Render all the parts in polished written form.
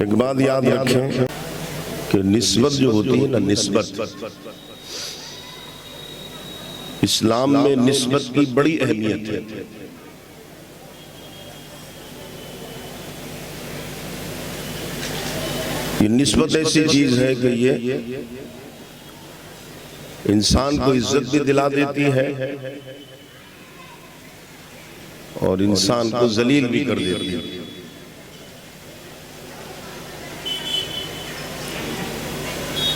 एक बात याद रखें कि निस्बत जो होती है ना, निस्बत, इस्लाम में निस्बत की बड़ी अहमियत है। ये निस्बत ऐसी चीज है कि ये इंसान को इज्जत भी दिला देती है और इंसान को जलील भी कर देती है।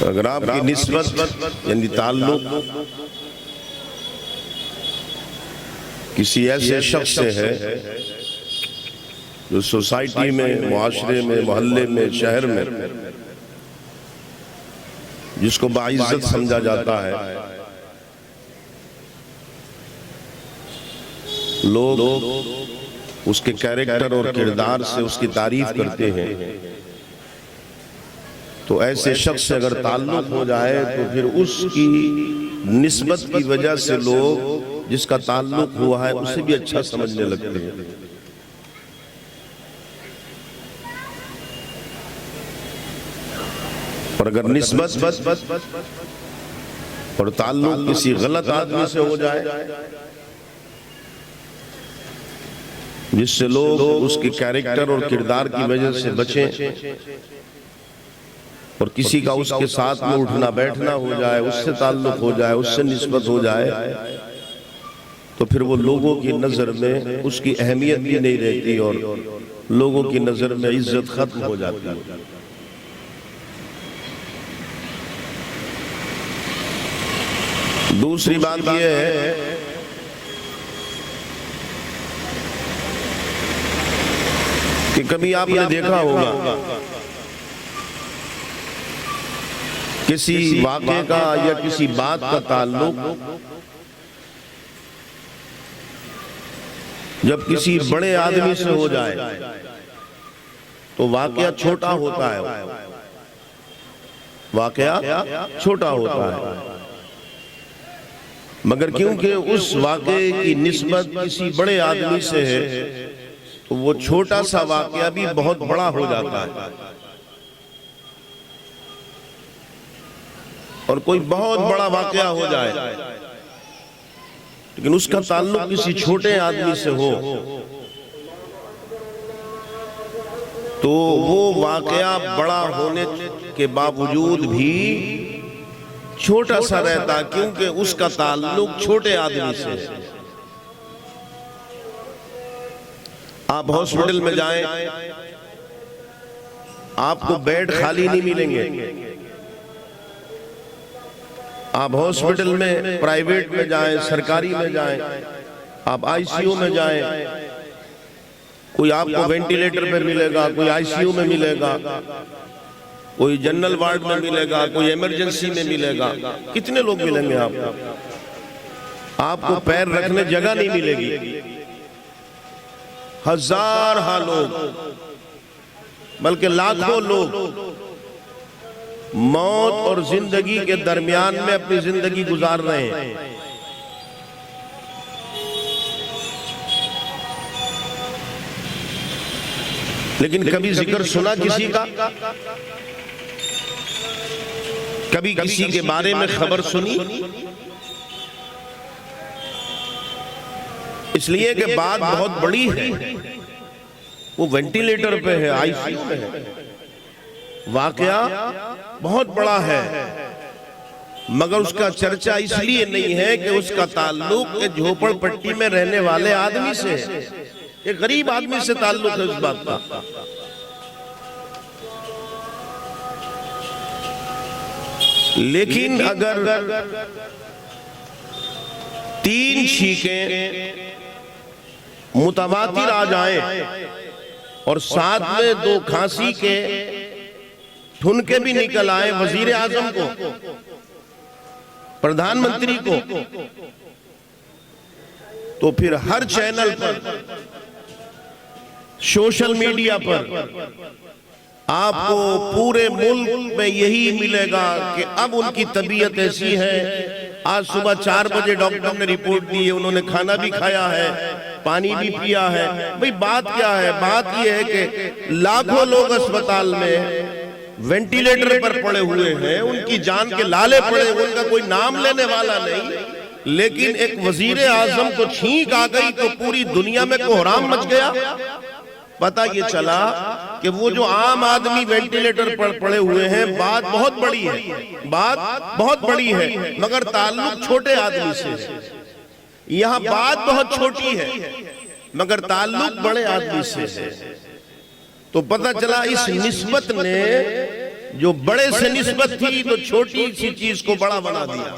अगर आपकी निस्बत यानी ताल्लुक किसी ऐसे शख्स से है जो सोसाइटी में, मुआशरे में, मोहल्ले में, शहर में जिसको बाइज्जत समझा जाता है, लोग उसके कैरेक्टर और किरदार से उसकी तारीफ करते हैं, तो ऐसे शख्स से अगर ताल्लुक हो जाए तो फिर उसकी निस्बत की वजह से लोग जिसका ताल्लुक हुआ है उसे भी अच्छा समझने लगते हैं। और अगर निस्बत और ताल्लुक किसी गलत आदमी से हो जाए जिससे लोग उसके कैरेक्टर और किरदार की वजह से बचें और किसी का उसके साथ में उठना बैठना हो जाए, उससे ताल्लुक हो जाए, उससे निस्बत हो जाए, तो फिर वो लोगों की नजर में उसकी अहमियत भी नहीं रहती और लोगों की नजर में इज्जत खत्म हो जाती है। दूसरी बात यह है कि कभी आपने देखा होगा किसी वाक़े का या किसी बात का ताल्लुक जब किसी बड़े आदमी से हो जाए तो वाक़या छोटा होता है, वाक़या छोटा होता है, मगर क्योंकि उस वाक़े की निस्बत किसी बड़े आदमी से है तो वो छोटा सा वाक़या भी बहुत बड़ा हो जाता है। और कोई बहुत बड़ा वाक़या हो जाए लेकिन उसका ताल्लुक किसी छोटे आदमी से हो तो वो वाक़या बड़ा होने के बावजूद भी छोटा सा रहता, क्योंकि उसका ताल्लुक छोटे आदमी से है। आप हॉस्पिटल में जाएं, आपको बेड खाली नहीं मिलेंगे। आप हॉस्पिटल में, प्राइवेट में जाएं, सरकारी में जाएं, आप आईसीयू में जाएं, कोई आपको वेंटिलेटर पे मिलेगा, कोई आईसीयू में मिलेगा, कोई जनरल वार्ड में मिलेगा, कोई इमरजेंसी में मिलेगा। कितने लोग मिलेंगे आपको पैर रखने जगह नहीं मिलेगी। हजार लोग बल्कि लाखों लोग मौत और जिंदगी के दरमियान में अपनी जिंदगी गुजार रहे हैं। लेकिन कभी जिक्र सुना किसी का? कभी किसी के बारे में खबर सुनी? इसलिए कि बात बहुत बड़ी है, वो वेंटिलेटर पे है, आईसीयू में है, वाकया बहुत बड़ा है, मगर उसका चर्चा इसलिए नहीं है कि उसका ताल्लुक एक झोपड़पट्टी में रहने वाले आदमी से है, एक गरीब आदमी से ताल्लुक है उस बात का। लेकिन अगर 3 छींकें मुतवातिर आ जाए और साथ में 2 खांसी के ठुनके भी निकल आए वजीर आजम को, प्रधानमंत्री को, तो फिर हर चैनल पर, सोशल मीडिया पर आपको पूरे मुल्क में यही मिलेगा कि अब उनकी तबीयत ऐसी है। आज सुबह 4 बजे डॉक्टर ने रिपोर्ट दी है, उन्होंने खाना भी खाया है, पानी भी पिया है। भाई बात क्या है? बात यह है कि लाखों लोग अस्पताल में वेंटिलेटर पर पड़े हुए हैं, उनकी जान के लाले पड़े, उनका कोई नाम लेने वाला नहीं, लेकिन एक वजीर आजम को छींक आ गई तो पूरी दुनिया में कोहराम मच गया। पता ये चला कि वो जो आम आदमी वेंटिलेटर पर पड़े हुए हैं, बात बहुत बड़ी है, बात बहुत बड़ी है, मगर ताल्लुक छोटे आदमी से है। यहाँ बात बहुत छोटी है मगर ताल्लुक बड़े आदमी से है। तो पता चला इस निस्बत ने, जो बड़े से निस्बत थी तो छोटी सी चीज को बड़ा बना दिया,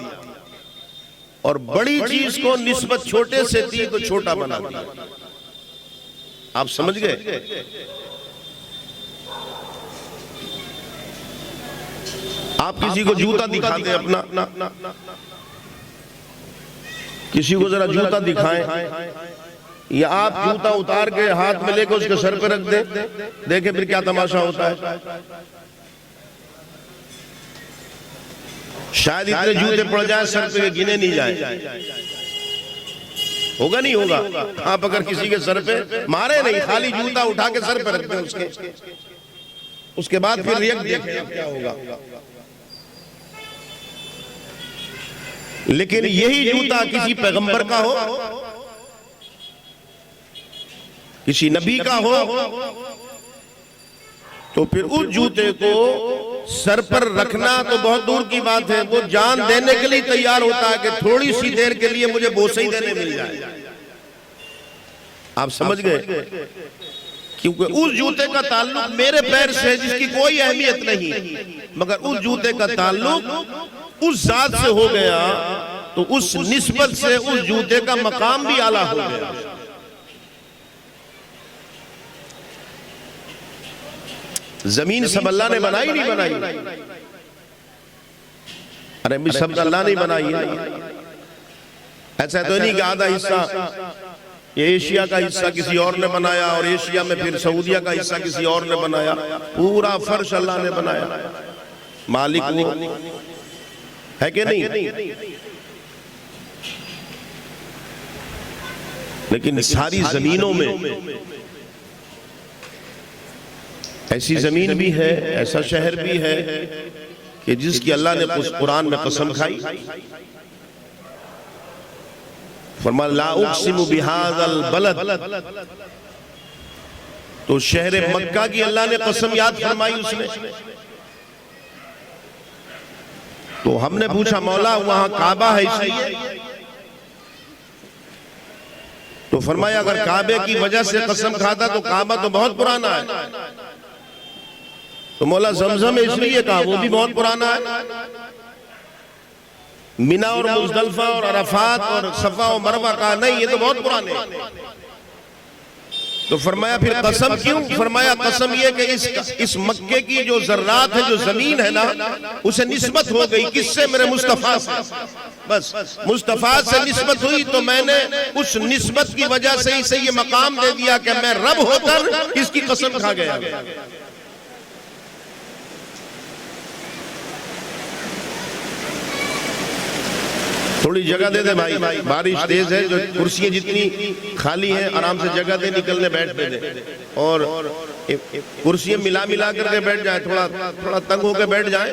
और बड़ी चीज को निस्बत छोटे से थी तो छोटा बना दिया। आप समझ गए? आप किसी को जूता दिखा दें अपना, किसी को जरा जूता दिखाएं, या आप जूता उतार के हाथ में लेकर उसके सर पे रख दें, देखें फिर क्या तमाशा होता है। शायद इतने जूते पड़ जाए सर पे गिने नहीं जाए। होगा नहीं होगा? आप अगर किसी के सर पे मारे नहीं, खाली जूता उठा के सर पे रखते हैं, उसके बाद फिर रिएक्ट देखें क्या होगा। लेकिन यही जूता किसी पैगंबर का हो, किसी नबी का हो, तो फिर उस जूते को सर पर रखना तो बहुत दूर की बात है, वो जान देने के लिए तैयार होता है कि थोड़ी सी देर के लिए मुझे बोसे ही देने मिल जाए। आप समझ गए? क्योंकि उस जूते का ताल्लुक मेरे पैर से है जिसकी कोई अहमियत नहीं, मगर उस जूते का ताल्लुक उस जात से हो गया तो उस निस्बत से उस जूते का मकाम भी आला हो गया। जमीन सब अल्लाह ने बनाई नहीं बनाई? अरे सब अल्लाह नहीं बनाई है। ऐसा तो नहीं कि आधा हिस्सा ये एशिया का हिस्सा किसी और ने बनाया और एशिया में फिर सऊदिया का हिस्सा किसी और ने बनाया। पूरा फर्श अल्लाह ने बनाया, मालिक वो है कि नहीं? लेकिन सारी जमीनों में ऐसी जमीन भी है, ऐसा शहर भी है कि जिसकी अल्लाह ने उस कुरान में कसम खाई, फरमाया ला उक़सिमु बिहाज़ल बलद, तो शहर मक्का की अल्लाह ने कसम याद फरमाई उसने। तो हमने पूछा मौला वहां काबा है इसलिए? तो फरमाया अगर काबे की वजह से कसम खाता तो काबा तो बहुत पुराना है। तो मौला ज़मज़म इसलिए कहा, वो भी बहुत पुराना है। मिना और मुज़दलिफ़ा और अरफात और सफ़ा और मरवा का नहीं, ये तो बहुत पुराने। तो फरमाया फिर कसम क्यों? फरमाया कसम ये कि इस मक्के की जो ज़र्रात है, जो जमीन है ना, उसे निस्बत हो गई। किससे? मेरे मुस्तफ़ा से। बस मुस्तफ़ा से निस्बत हुई तो मैंने उस निस्बत की वजह से इसे ये मकाम दे दिया कि मैं रब होकर इसकी कसम खा गया। थोड़ी जगह दे दे भाई, बारिश तेज है, जो कुर्सियां जितनी खाली हैं आराम से जगह दे, निकलने बैठने दे, और कुर्सियां मिला मिला करके बैठ जाए, थोड़ा थोड़ा तंग होकर बैठ जाए।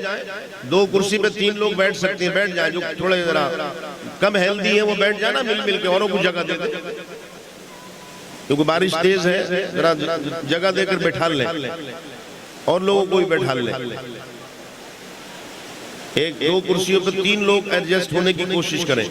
2 कुर्सी पे 3 लोग बैठ सकते हैं, बैठ जाए। जो थोड़े जरा कम हेल्दी है वो बैठ जाए ना मिल मिल के, औरों को जगह दे दे, क्योंकि बारिश तेज है, जरा जगह देकर बैठा ले और लोगों को भी बैठा ले। 1-2 कुर्सियों पर 3 लोग एडजस्ट होने की कोशिश करें।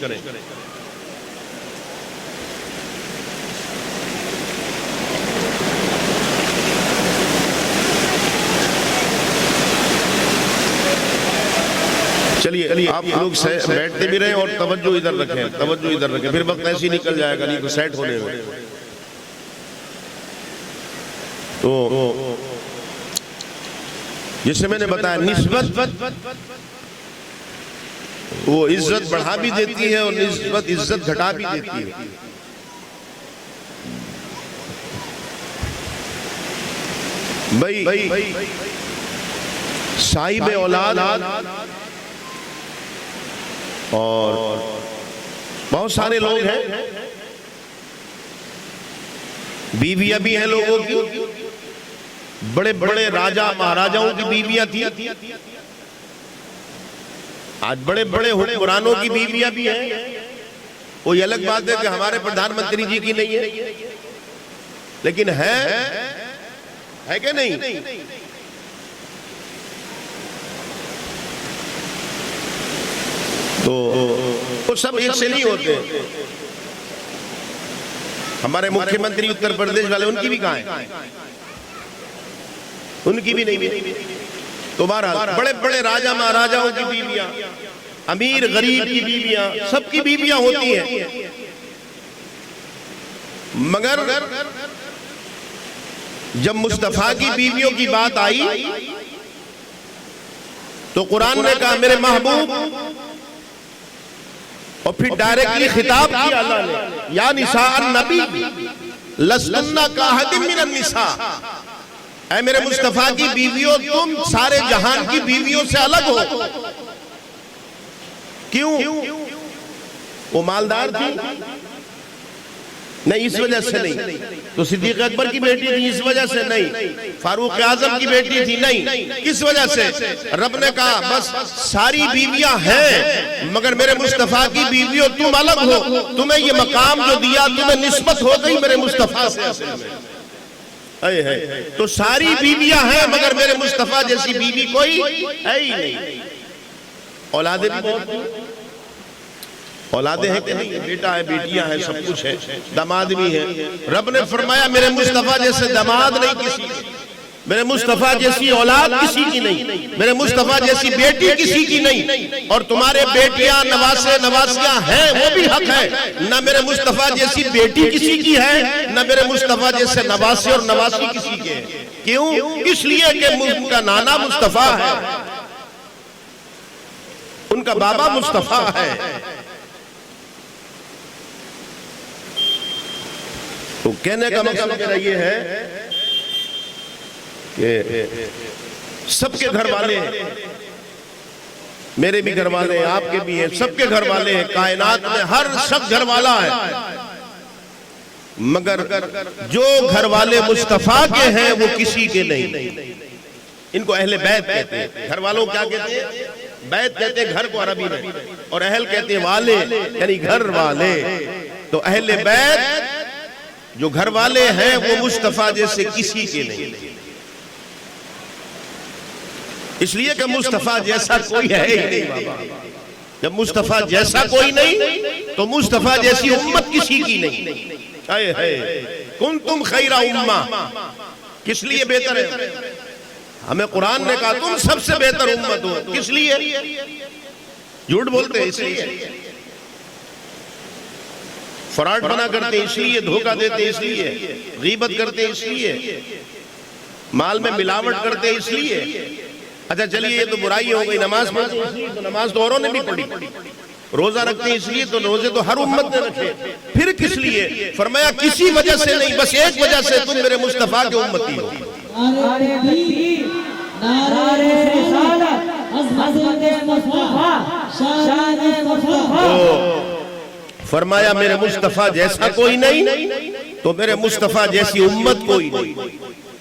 चलिए आप लोग बैठते भी रहे और तवज्जो इधर रखें, तवज्जो इधर रखें, फिर वक्त ऐसे ही निकल जाएगा नहीं तो सेट होने में। तो जिससे मैंने बताया निस्बत वो इज्जत बढ़ा भी देती है और निस्बत इज्जत घटा भी देती है। भाई साहिब औलाद और बहुत सारे लोग हैं बीवियां भी हैं लोगों की, बड़े बड़े राजा महाराजाओं की बीवियां थी, आज बड़े बड़े हुक्मरानों की बीवियां भी हैं। कोई अलग बात है कि हमारे प्रधानमंत्री जी की नहीं है, लेकिन है कि नहीं? तो सब एक से नहीं होते। हमारे मुख्यमंत्री उत्तर प्रदेश वाले, उनकी भी कहाँ है? उनकी भी नहीं। तो बहरहाल बड़े बड़े राजा महाराजाओं की बीवियां, अमीर गरीब की बीवियां, सबकी बीवियां होती हैं। मगर जब मुस्तफा की बीवियों की बात आई तो कुरान ने कहा मेरे महबूब, और फिर डायरेक्टली खिताब किया अल्लाह ने, या निसा नबी लस्तुन्ना काहदिम मिनन निसा, ऐ मेरे मुस्तफा की बीवियों तुम सारे जहान की बीवियों से अलग हो। क्यों? वो मालदार थी? नहीं, इस वजह से नहीं। तो सिद्दीक अकबर की बेटी थी, इस वजह से नहीं। फारूक आजम की बेटी थी, नहीं। किस वजह से? रब ने कहा बस सारी बीवियां हैं, मगर मेरे मुस्तफा की बीवियों तुम अलग हो। तुम्हें ये मकाम जो दिया, तुम्हें निस्बत हो गई मेरे मुस्तफा से। है तो सारी बीवियां हैं, मगर मेरे मुस्तफा जैसी बीवी कोई है ही नहीं। औलादे भी बहुत, औलादे हैं कि नहीं? बेटा है, बेटियां हैं, सब कुछ है, दामाद भी है। रब ने फरमाया मेरे मुस्तफा जैसे दामाद नहीं किसी की, मेरे मुस्तफा जैसी औलाद किसी की नहीं, मेरे मुस्तफा जैसी बेटी किसी की नहीं। और तुम्हारे बेटियां नवासे नवासियां हैं, वो भी हक है। न मेरे मुस्तफा जैसी बेटी किसी की है, न मेरे मुस्तफा जैसे नवासे और नवासी किसी के हैं। क्यों? इसलिए कि उनका नाना मुस्तफा है, उनका बाबा मुस्तफा है। तो कहने का मकसद मेरा ये है कि सबके घर वाले हैं, मेरे भी घर वाले हैं, आपके भी हैं, सबके घर वाले हैं। कायनात में हर शख्स घर वाला है, मगर जो घर वाले मुस्तफा के हैं वो किसी के नहीं। इनको अहले बैत कहते हैं। घर वालों क्या कहते हैं? बैत कहते हैं घर को अरबी में, और अहल कहते हैं वाले, यानी घर वाले। तो अहले बैत जो घर वाले हैं वो मुस्तफा जैसे किसी के नहीं, इसलिए कि मुस्तफा जैसा कोई है ही नहीं बाबा। जब मुस्तफा जैसा कोई नहीं तो मुस्तफा जैसी उम्मत किसी की नहीं। कुंतुम खैरा उम्मा, किस लिए बेहतर है? हमें कुरान ने कहा तुम सबसे बेहतर उम्मत हो। किस लिए? झूठ बोलते हैं इसलिए, फराड बना करते हैं इसलिए, धोखा देते हैं इसलिए, गीबत करते हैं इसलिए, माल में मिलावट करते हैं इसलिए। अच्छा चलिए, ये तो बुराई हो गई। नमाज पढ़ते हैं इसलिए, तो नमाज तो औरों ने भी पढ़ी। रोजा रखते हैं इसलिए, तो रोजे तो हर उम्मत ने रखे। फिर किस लिए? फरमाया किसी वजह से नहीं, बस एक वजह से, तुम मेरे मुस्तफा के उम्मती हो। फरमाया मेरे मुस्तफा जैसा कोई नहीं तो मेरे मुस्तफा जैसी उम्मत कोई नहीं,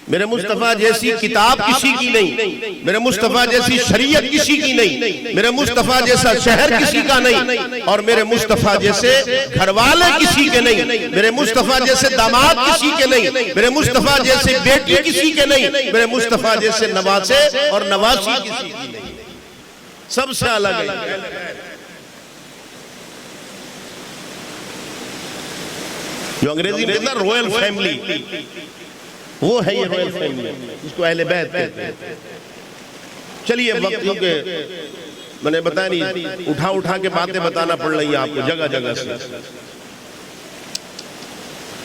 मेरे मुस्तफा जैसी किताब किसी की नहीं, मेरे मुस्तफा जैसी शरीयत किसी की नहीं, मेरे मुस्तफा जैसा शहर किसी का नहीं, और मेरे मुस्तफा जैसे घरवाले किसी के नहीं, मेरे मुस्तफा जैसे दामाद किसी के नहीं, मेरे मुस्तफा जैसे बेटी किसी के नहीं, मेरे मुस्तफा जैसे नवासे और नवासी किसी की नहीं। सबसे अलग है। जो अंग्रेजी में कहते हैं रॉयल फैमिली, वो है ये रॉयल फैमिली, जिसको अहले बैत कहते हैं। चलिए, वक्त के मैंने बताया नहीं, उठा उठा के बातें बताना पड़ रही है आपको जगह जगह से।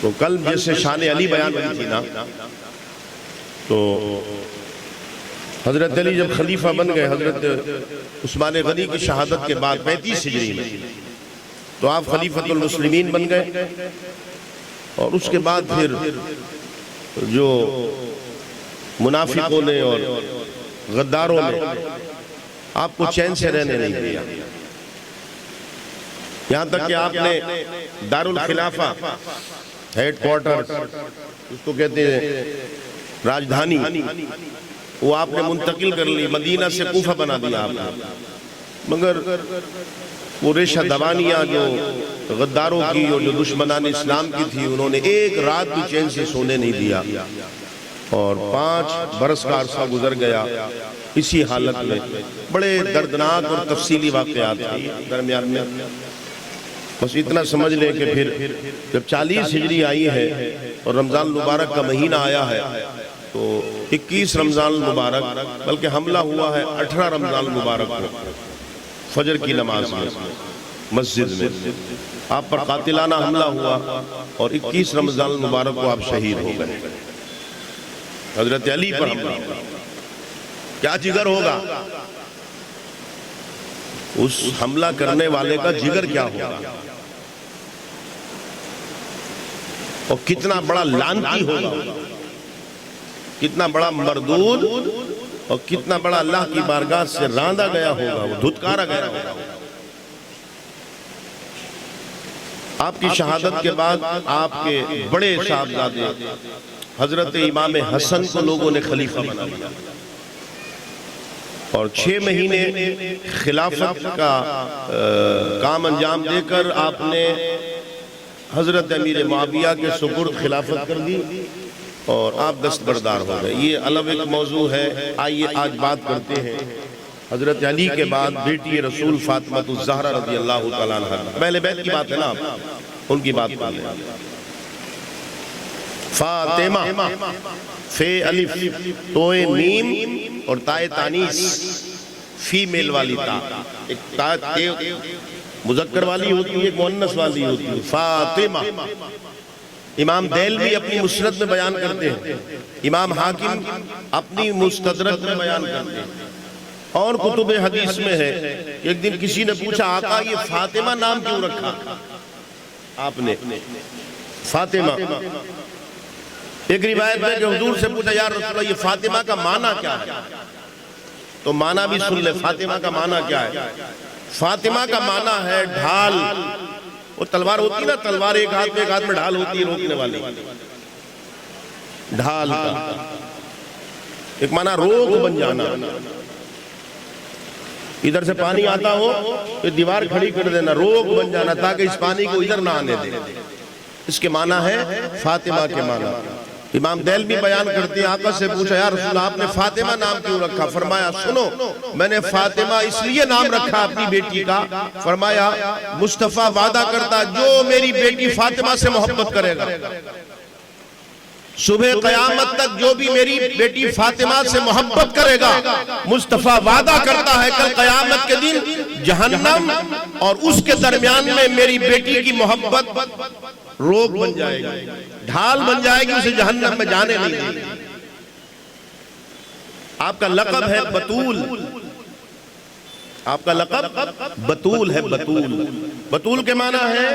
तो कल जैसे शान अली बयान हुई थी ना, तो हजरत अली जब खलीफा बन गए, हजरत उस्मान गनी की शहादत के बाद 35 हिजरी में, तो आप खलीफतुल मुस्लिमीन बन गए। और उसके बाद फिर जो मुनाफिकों ने और गद्दारों ने आपको चैन से रहने नहीं दिया, यहाँ तक कि आपने दारुल खिलाफा हेडक्वार्टर उसको कहते हैं, राजधानी, वो आपने मुंतकिल कर ली, मदीना से कूफा बना दिया आपने। मगर वो रेशा दबानियाँ जो गद्दारों की और जो दुश्मनान इस्लाम की थी, उन्होंने एक रात भी चैन से सोने नहीं दिया और 5 बरस का अरसा गुजर गया इसी हालत में। बड़े दर्दनाक और तफसीली वाक़यात थे दरमियान में। बस इतना समझ लें कि फिर जब 40 हिजरी आई है और रमज़ान मुबारक का महीना आया है, तो 21 रमज़ान मुबारक, बल्कि हमला हुआ है 18 रमज़ान मुबारक को फजर की नमाज में मस्जिद में आप पर कातिलाना हमला हुआ और 21 रमज़ान मुबारक को आप शहीद हो गए। हजरत अली पर हमला हुआ। क्या जिगर होगा उस हमला करने वाले का, जिगर क्या होगा, और कितना बड़ा लानती होगा, कितना बड़ा मरदूद और कितना बड़ा अल्लाह की बारगाह से रांदा गया होगा, वो धुतकारा गया होगा। आपकी शहादत के बाद आपके बड़े साहबजादे हजरत इमाम हसन को लोगों ने खलीफा बना दिया और 6 महीने खिलाफत का काम अंजाम देकर आपने हजरत अमीर मुआविया के सुपुर्द खिलाफत कर दी और आप दस्तबरदार हो गए। ये अलग एक मौजू है। आइए आज बात करते हैं हजरत अली के बाद बेटी रसूल फातिमा ज़हरा रज़ी अल्लाह तआला अन्हा। पहले बैत की बात है ना, उनकी बात कर लें। फातिमा, फे अलिफ, तोए मीम और ताए तानीस, फीमेल वाली ता, एक ता मुज़क्कर वाली होती है, एक मुअन्नस वाली होती है। फातिमा इमाम देलवी अपनी मुस्नद में बयान करते हैं, इमाम हाकिम अपनी मुस्तदरक में बयान करते हैं और कुतुब हदीस में है। एक दिन किसी ने पूछा, आका ये फातिमा नाम क्यों रखा आपने? फातिमा, एक रिवायत में कि हुजूर से पूछा, या रसूल अल्लाह ये फातिमा का माना क्या है? तो माना भी सुन ले, फातिमा का माना क्या है? फातिमा का माना है ढाल। वो तलवार होती ना, तलवार एक हाथ में ढाल होती है रोकने वाली, ढाल का एक माना रोक बन जाना। इधर से पानी आता हो तो दीवार खड़ी कर देना, रोक बन जाना ताकि इस पानी को इधर ना आने दे। इसके माना है फातिमा के माना। इमाम देलवी बयान करते हैं, आका से पूछा, या रसूल आपने फातिमा नाम क्यों रखा? फरमाया, सुनो, मैंने फातिमा इसलिए नाम रखा अपनी बेटी का, फरमाया मुस्तफा वादा करता जो मेरी बेटी फातिमा से मोहब्बत करेगा, सुबह कयामत तक जो भी मेरी बेटी फातिमा से मोहब्बत करेगा, मुस्तफा वादा करता है कल कयामत के दिन जहन्नम और उसके दरमियान में मेरी बेटी की मोहब्बत रोक बन जाएगी, ढाल बन जाएगी, उसे जहन्नम में जाने नहीं देगी। आपका लक़ब है बतूल, आपका लक़ब बतूल है। बतूल, बतूल के माना है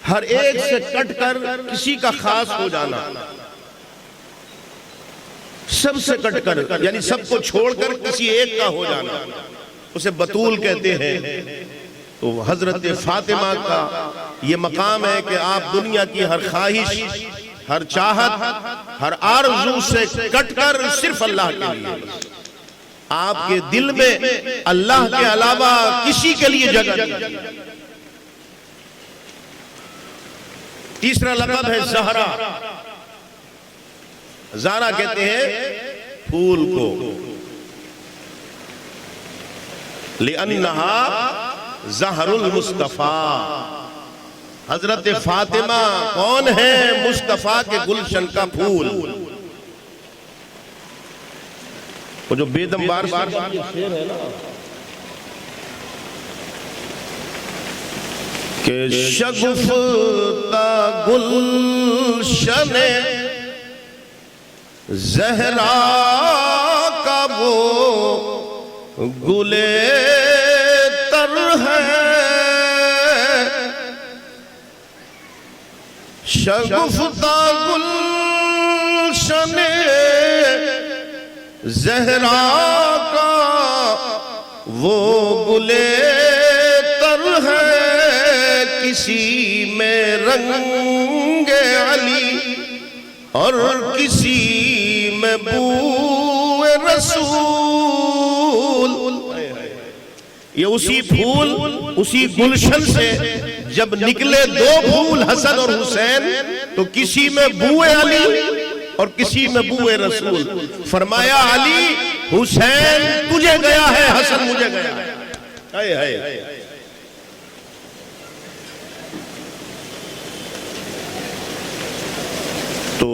हर एक से कटकर किसी का खास हो जाना, सबसे कटकर यानी सबको छोड़कर किसी एक का हो जाना, उसे बतूल कहते हैं। तो हजरत फातिमा का ये मकाम है कि आप दुनिया की हर ख्वाहिश, हर चाहत, हर आरज़ू से कटकर सिर्फ अल्लाह के लिए, आपके दिल में अल्लाह के अलावा किसी के लिए जगह नहीं। तीसरा लक़ब है ज़हरा। ज़हरा कहते हैं फूल को, लिअन्नहा ज़हरुल मुस्तफ़ा। हजरत फातिमा कौन है? मुस्तफ़ा के गुलशन का फूल। वो जो बेदम बार शेर है ना के शगुफ्ता गुलशन ज़हरा का वो गुले तर है, शगुफ्ता गुलशन ज़हरा का वो गुले तर है किसी में रंग अली और किसी में बूए रसूल। ये उसी फूल उसी गुलशन से जब निकले दो फूल हसन और हुसैन, तो किसी में बूए अली और किसी में बूए रसूल। फरमाया अली हुसैन तुझे गया है, हसन मुझे गया है। हाय हाय। तो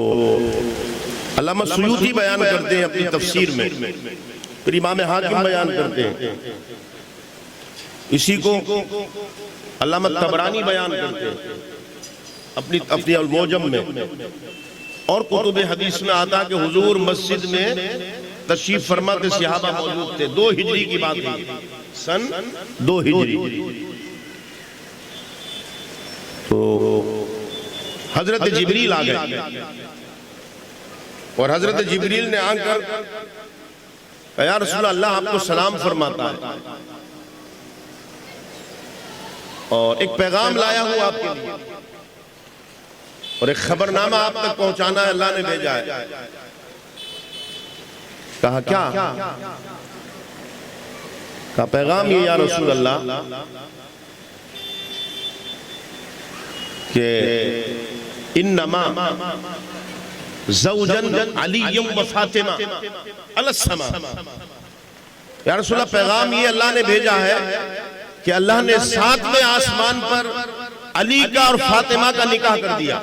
अल्लामा सुयूती बयान करते हैं अपनी तफसीर में, फिर इमाम हाकिम बयान करते हैं, इसी को अल्लामा तबरानी बयान करते हैं अपनी अल-मौजम में। और कुतुब हदीस में आता कि हुजूर मस्जिद में तशरीफ फरमाते सहाबा मौजूद थे। 2 हिजरी की बात है, सन 2 हिजरी। तो हजरत जिब्रील आ गए और हजरत जिब्रील ने आकर कहा या रसूल अल्लाह आपको सलाम फरमाता है और एक पैगाम लाया हूं आपके लिए और एक खबरनामा आप तक पहुंचाना है, अल्लाह ने भेजा है। कहा क्या? का पैगाम ये या रसूल अल्लाह के इन्नमा ज़ौजन अलीयम व फातिमा अलस्समा। या रसूल अल्लाह पैगाम ये अल्लाह ने भेजा है कि अल्लाह ने 7वें आसमान पर अली का और फातिमा का निकाह कर दिया।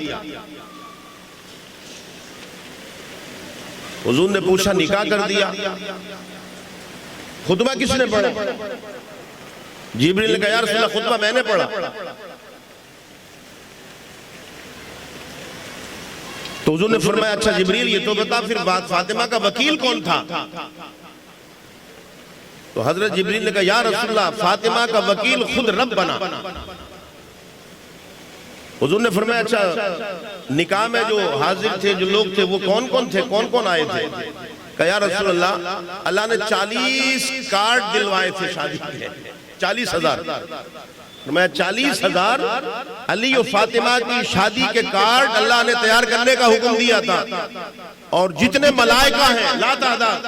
हुजूर ने पूछा निकाह कर दिया, खुतबा किसने पढ़ा? जिब्रील ने कहा या रसूल अल्लाह खुतबा मैंने पढ़ा। तो हुजूर ने फरमाया अच्छा जिब्रील ये तो बता फिर बात फातिमा का वकील कौन था? तो हजरत जिब्रील ने कहा या रसूल अल्लाह फातिमा का वकील खुद रब बना। हुजूर ने फरमाया अच्छा निकाह में जो हाजिर थे जो लोग थे वो कौन कौन थे, कौन कौन आए थे? कहा या रसूल अल्लाह अल्लाह ने 40 कार्ड दिलवाए थे शादी के, 40,000। मैं 40,000 अली और फातिमा की शादी के कार्ड अल्लाह ने तैयार करने का हुक्म दिया था। और जितने मलाइका हैं लातादाद,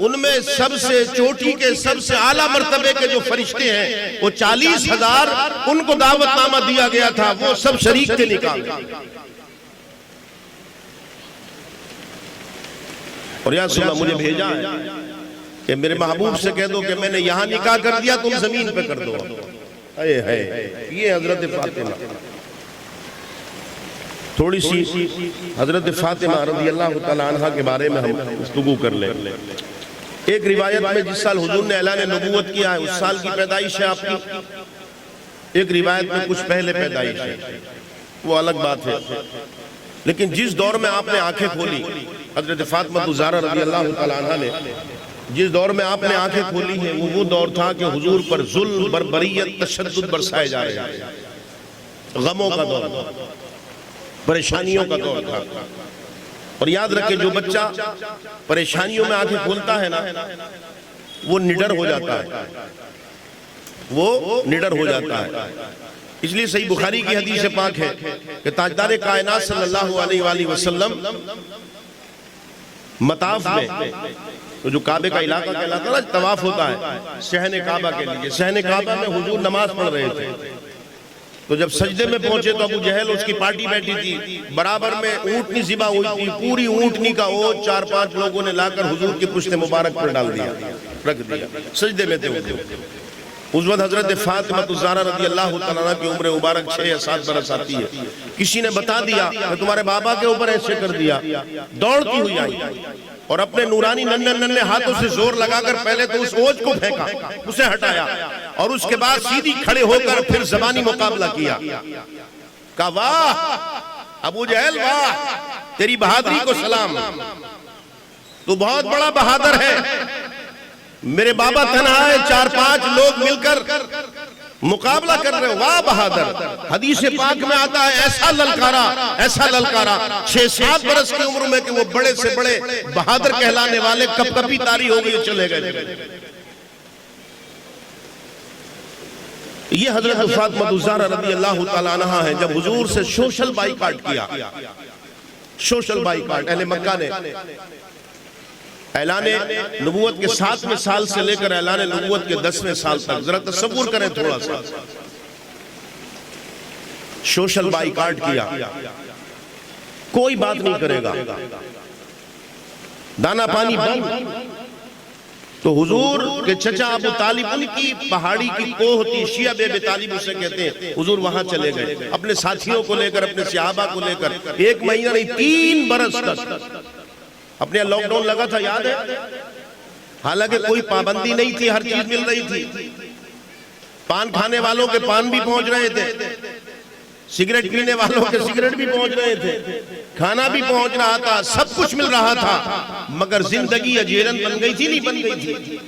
उनमें सबसे चोटी के सबसे आला मर्तबे के जो फरिश्ते हैं वो 40,000 उनको दावतनामा दिया गया था, वो सब शरीक थे निकाह में। और या सुना मुझे भेजा है कि मेरे महबूब से कह दो कि मैंने यहां निकाह कर दिया, तुम जमीन पे कर दो। ये हजरत फातिमा। थोड़ी सी हजरत फातिमा रज़ियल्लाहु तआला अन्हा के बारे में हम गुफ्तगू कर लें। एक रिवायत में जिस साल हुजूर ने ऐलान नबूवत किया है उस साल की पैदाइश है आपकी, एक रिवायत में कुछ पहले पैदाइश है, वो अलग बात है। लेकिन जिस दौर में आपने आंखें खोली हजरत फातिमा ज़हरा रज़ियल्लाहु तआला अन्हा ने, जिस दौर में आपने आंखें खोली हैं वो दौर था कि हुजूर पर जुल्म बर्बरियत तशद्दुद बरसाए जा रहे हैं, गमों का दौर, परेशानियों का दौर था। और याद रखें जो बच्चा परेशानियों में आंखें खोलता है ना वो निडर हो जाता है, वो निडर हो जाता है। इसलिए सही बुखारी की हदीस पाक है कि ताजदार कायनात सल्लल्लाहु अलैहि वसल्लम मताफ में तो जो काबे का इलाका कहलाता है ना, तवाफ होता है शहने काबा के लिए, शहने काबा में हुजूर नमाज पढ़ रहे थे। तो जब सजदे में पहुंचे तो अबू जहल उसकी पार्टी बैठी थी, बराबर में ऊंटनी ज़िबा हुई थी, पूरी ऊंटनी का वो 4-5 लोगों ने लाकर हुजूर की पुश्त मुबारक पर डाल दिया, रख दिया, सजदे में थे। उस वक्त हजरत फातिमा ज़हरा रज़ियल्लाहु तआला अन्हा की उम्र मुबारक 6 या 7 बरस आती है। किसी ने बता दिया कि तुम्हारे बाबा के ऊपर ऐसे कर दिया, दौड़ती हुई आई और अपने नूरानी नन्हे नन्हे हाथों से जोर लगाकर पहले तो उस ओझ को फेंका, उसे हटाया और उसके बाद सीधी खड़े होकर फिर ज़बानी मुकाबला किया। कहा वाह अबू जहल वाह, तेरी बहादुरी को सलाम, तू बहुत बड़ा बहादुर है। मेरे बाबा तन्हा है, 4-5 लोग मिलकर मुकाबला कर रहे हो, वाह बहादुर। हदीस पाक में आता है ऐसा ललकारा 6-7 बरस की उम्र में कि वो बड़े से बड़े बहादुर कहलाने वाले कपकपी तारी हो गई, चले गए। ये हजरत फातिमा ज़हरा रज़ी अल्लाह तआला अन्हा है। जब हुजूर से सोशल बाइकाट किया, सोशल बाइकाट अहले मक्का ने ऐलाने नबूवत के 7वें साल से लेकर ऐलाने नबूवत के 10वें साल तक, जरा तसव्वुर करें थोड़ा सा, सोशल बाइकाट किया। कोई बात नहीं करेगा, दाना पानी बंद। तो हुजूर के चचा अबू तालिब, उनकी पहाड़ी की कोह थी, शिया बेबे तालिब उसे कहते हैं, हुजूर वहां चले गए अपने साथियों को लेकर, अपने सहाबा को लेकर। 1 महीना नहीं 3 बरस तक अपने लॉकडाउन लगा था, याद है? हालांकि कोई पाबंदी नहीं थी, हर चीज मिल रही थी। पान खाने वालों के पान भी पहुंच रहे थे, सिगरेट पीने वालों के सिगरेट भी पहुंच रहे थे, खाना भी पहुंच रहा था, सब कुछ मिल रहा था, मगर जिंदगी अजीरन बन गई थी, नहीं बन गई थी।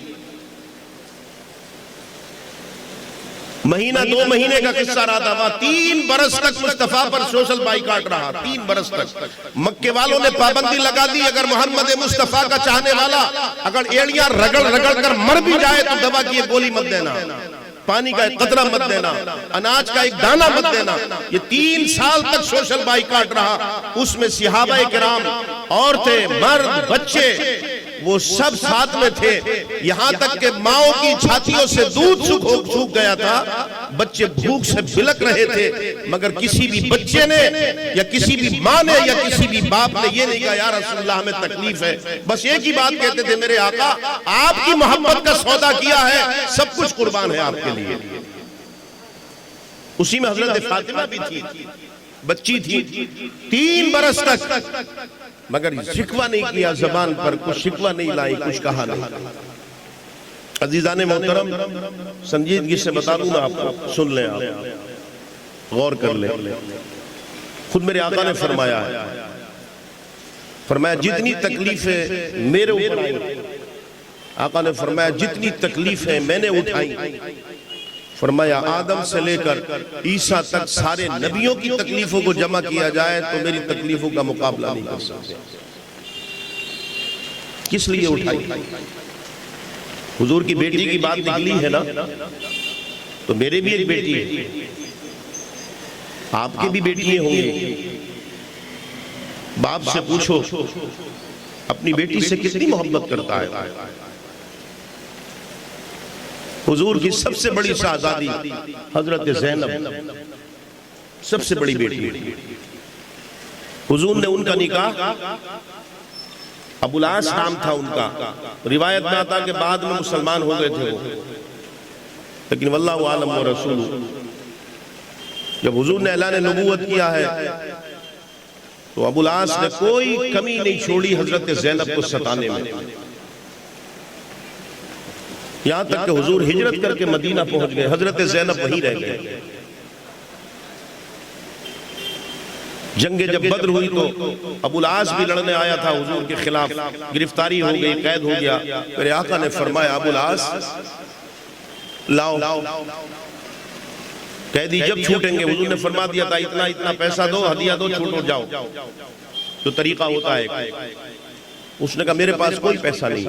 महीना 2 महीने का किस्सा रहा था वहां। 3 बरस तक मुस्तफा पर सोशल बाइकाट रहा, 3 बरस तक। मक्के वालों ने पाबंदी लगा दी, अगर मोहम्मद मुस्तफा का चाहने वाला अगर एड़ियां रगड़ रगड़ कर मर भी जाए तो दवा की गोली मत देना, पानी का एक कतरा मत देना, अनाज का एक दाना मत देना। ये 3 साल तक सोशल बाइकाट रहा। उसमें सहाबाए किराम, औरतें, मर्द, बच्चे, वो सब साथ में थे। यहां तक कि माओ की छातियों से दूध सूख गया था, बच्चे भूख से बिलक रहे थे, मगर किसी भी बच्चे ने या किसी भी माँ ने या किसी भी बाप ने ये नहीं कहा या रसूलुल्लाह हमें तकलीफ है। बस एक ही बात कहते थे, मेरे आका आपकी मोहब्बत का सौदा किया है, सब कुछ कुर्बान है आपके लिए। उसी में हजरत फातिमा भी थी, बच्ची थी, 3 बरस तक, मगर शिकवा नहीं किया, जबान पर कुछ शिकवा नहीं लाई, कुछ कहा नहीं। अजीजाने मोहतरम, संजीदगी से बता दूं ना आपको, सुन लें आप, गौर कर लें। खुद मेरे आका ने फरमाया जितनी तकलीफें मेरे ऊपर आई, आका ने फरमाया जितनी तकलीफें मैंने उठाई, फरमाया आदम से लेकर ईसा तक सारे नबियों की तकलीफों को जमा किया जाए तो मेरी तकलीफों का मुकाबला नहीं कर सकते। किस लिए उठाई? हुजूर की बेटी की बात निकली है ना, तो मेरे भी एक बेटी है, आपके भी बेटियां होंगी। बाप से पूछो अपनी बेटी से कितनी मोहब्बत करता है। हुजूर की सबसे बड़ी शहजादी हजरत ज़ैनब, सबसे बड़ी बेटी। हुजूर ने उनका निकाह, अबुल आस नाम था उनका, रिवायत में आता कि बाद में मुसलमान हो गए थे वो, लेकिन वल्लाहु आलम व रसूल। जब हुजूर ने ऐलान नबूवत किया है तो अबुल आस ने कोई कमी नहीं छोड़ी हजरत ज़ैनब को सताने में, यहां तक कि हुजूर हिजरत करके मदीना पहुंच गए, हजरत ज़ैनब वहीं रह गए। जंगे जब बद्र हुई तो अबुल आस भी लड़ने आया था हुजूर के खिलाफ, गिरफ्तारी हो गई, कैद हो गया। मेरे आका ने फरमाया अबुल आस लाओ, कैदी जब छूटेंगे, हुजूर ने फरमा दिया था इतना इतना पैसा दो, हदिया दो, छूटो जाओ, जो तरीका होता है। उसने कहा मेरे पास कोई पैसा नहीं।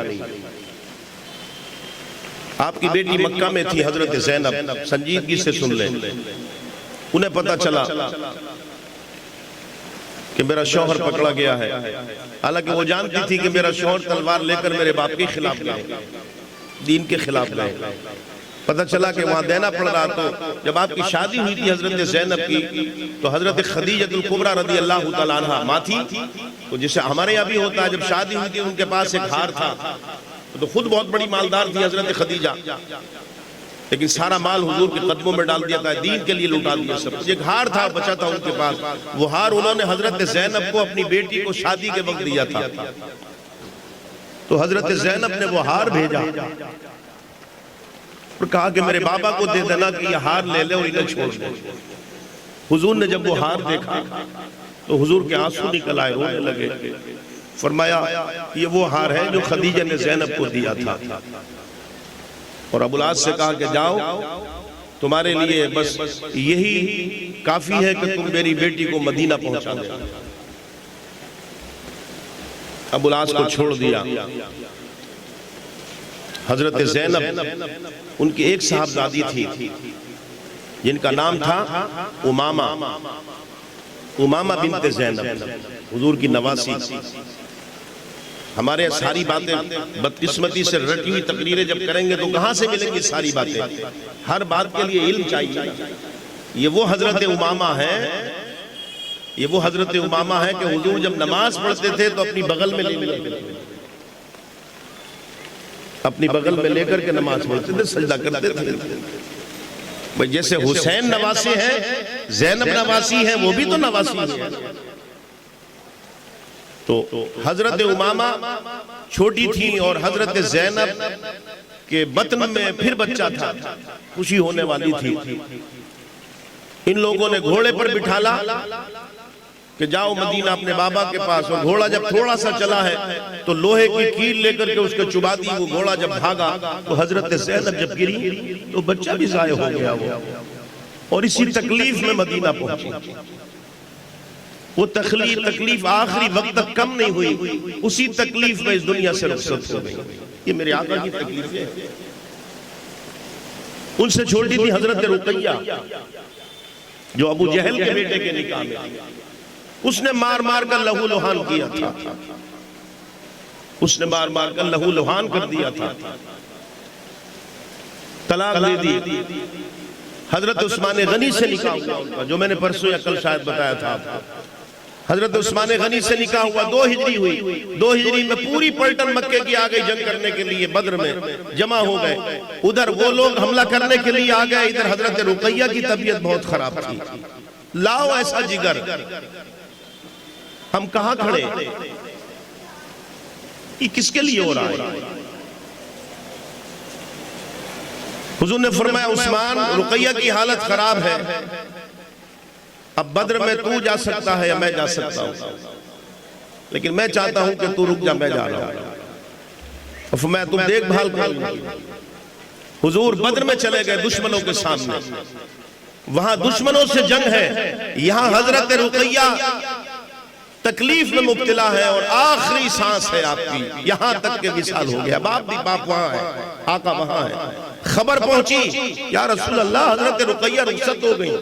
आपकी बेटी मक्का में थी हजरत ज़ैनब, संजीदगी से सुन ले। उन्हें पता चला कि मेरा शौहर पकड़ा गया है, हालांकि वो जानती थी कि मेरा शौहर तलवार लेकर मेरे बाप के खिलाफ गए, दीन के खिलाफ गए। पता चला कि वहां देना पड़ रहा। तो जब आपकी शादी हुई थी हजरत ज़ैनब की, तो हजरत खदीजतुल कुबरा रज़ी अल्लाह तआला अन्हा मां थी, तो जैसे हमारे यहाँ भी होता है, जब शादी हुई थी उनके पास एक हार था, तो खुद बहुत बड़ी मालदार थी हजरत खदीजा, लेकिन सारा माल हुजूर के कदमों में डाल दिया था, दीन के लिए लुटा दिया सब। एक हार था बचा था उनके पास, वो हार उन्होंने हजरत ज़ैनब को अपनी बेटी को शादी के वक्त दिया था। तो हजरत ज़ैनब ने वो हार भेजा और कहा कि मेरे बाबा को दे देना कि ये हार ले ले और इन्हें छोड़ दे। हुजूर ने जब वो हार देखा तो हुजूर के आंसू निकल आए, रोने लगे। फरमाया ये वो हार है जो खदीजा ने ज़ैनब को दिया था। और अबुल आस से कहा कि जाओ, तुम्हारे लिए बस यही काफी है कि तुम मेरी बेटी को मदीना पहुंचा दो। अबुल आस को छोड़ दिया। हजरत ज़ैनब उनकी एक साहबजादी थी, जिनका नाम था उमामा, उमामा बिनते ज़ैनब, हुजूर की नवासी। हमारे सारी बातें बदकिस्मती से रटी हुई तकरीरें जब करेंगे तो कहां से मिलेंगी सारी बातें? हर बात के लिए इल्म चाहिए। ये वो हजरत उमामा है, ये वो हजरत उमामा है कि हुजूर जब नमाज पढ़ते थे तो अपनी बगल में अपनी बगल में लेकर के नमाज पढ़ते थे, सजदा करते थे। भाई जैसे हुसैन नवासी है, ज़ैनब नवासी है, वो भी तो नवासी है। तो हजरत उमामा छोटी थी और हजरत ज़ैनब के बतन में फिर बच्चा था, खुशी होने वाली थी। इन लोगों ने घोड़े पर बिठाला कि जाओ मदीना अपने बाबा के पास। और घोड़ा जब थोड़ा सा चला है तो लोहे की कील लेकर के उसको चुबा दी। वो घोड़ा जब भागा तो हजरत ज़ैनब जब गिरी तो बच्चा भी ज़ाया हो गया वो। और इसी तकलीफ में मदीना पहुंची। वो तकलीफ आखिरी वक्त तक कम नहीं हुई, उसी तकलीफ में इस दुनिया से रुखसत हो गई। ये मेरे आका की तकलीफ है। उनसे छोटी थी हजरत रुकैया जो अबू जहल के बेटे के निकाह में, उसने मार मार कर लहू लुहान किया था। उसने मार मार कर लहू लुहान कर दिया था, तलाक दे दी। हजरत उस्मान गनी से निकाह हुआ उनका, जो मैंने परसों या कल शायद बताया था। हजरत उस्मान गनी से निकाह हुआ, 2 हिजरी हुई। 2 हिजरी में पूरी पलटन मक्के की आ गई जंग करने के लिए, बद्र में जमा हो गए। उधर वो लोग हमला करने के लिए आ गए, इधर हजरत रुकैया की तबीयत बहुत खराब थी। लाओ ऐसा जिगर, हम कहां खड़े, ये किसके लिए हो रहा है? हुजूर ने फरमाया उस्मान, रुकैया की हालत खराब है, अब बद्र में तू जा सकता है या मैं जा सकता हूं, लेकिन मैं चाहता हूं कि तू रुक जा, मैं जा रहा हूं। मैं तुम देखभाल कर। हुजूर बद्र में चले गए दुश्मनों के सामने, वहां दुश्मनों से जंग है, यहां हजरत रुकैया तकलीफ में मुब्तला है और आखिरी सांस है आपकी, यहां तक के विशाल हो गया। बाप भी बाप वहां है, आका वहां है। खबर पहुंची, या रसूल अल्लाह हजरत रुकैया रुखसत हो गई।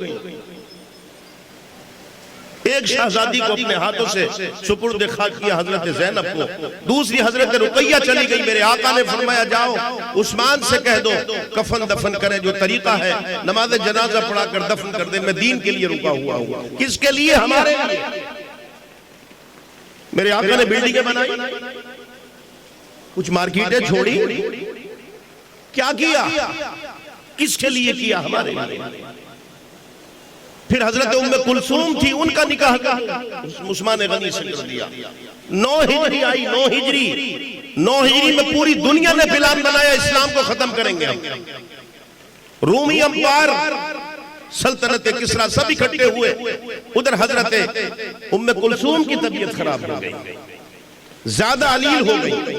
एक शहजादी को अपने हाथों से सुपुर्द खाक किया हजरत ज़ैनब को, दूसरी हजरत रुकैया चली गई। मेरे आका ने फरमाया जाओ उस्मान से कह दो कफन दफन करे, जो तरीका है नमाज जनाजा पढ़ा कर दफन कर दे। मैं दीन के लिए रुका हुआ हूं। किसके लिए? हमारे लिए। मेरे आका ने बिल्डिंगें बनाई, कुछ मार्केटें छोड़ी, क्या किया? किसके लिए किया? हमारे लिए। फिर हजरत उम्मे कुलसूम थी, उनका निकाह उस्मान गनी से कर दिया। 9 हिजरी आई, 9 हिजरी में पूरी दुनिया ने प्लान बनाया, इस्लाम को खत्म करेंगे हम। रूमी अम्पायर, सल्तनत किस्रा सब इकट्ठे हुए। उधर हजरत उम्मे कुलसूम की तबीयत खराब हो गई, ज्यादा अलील हो गई।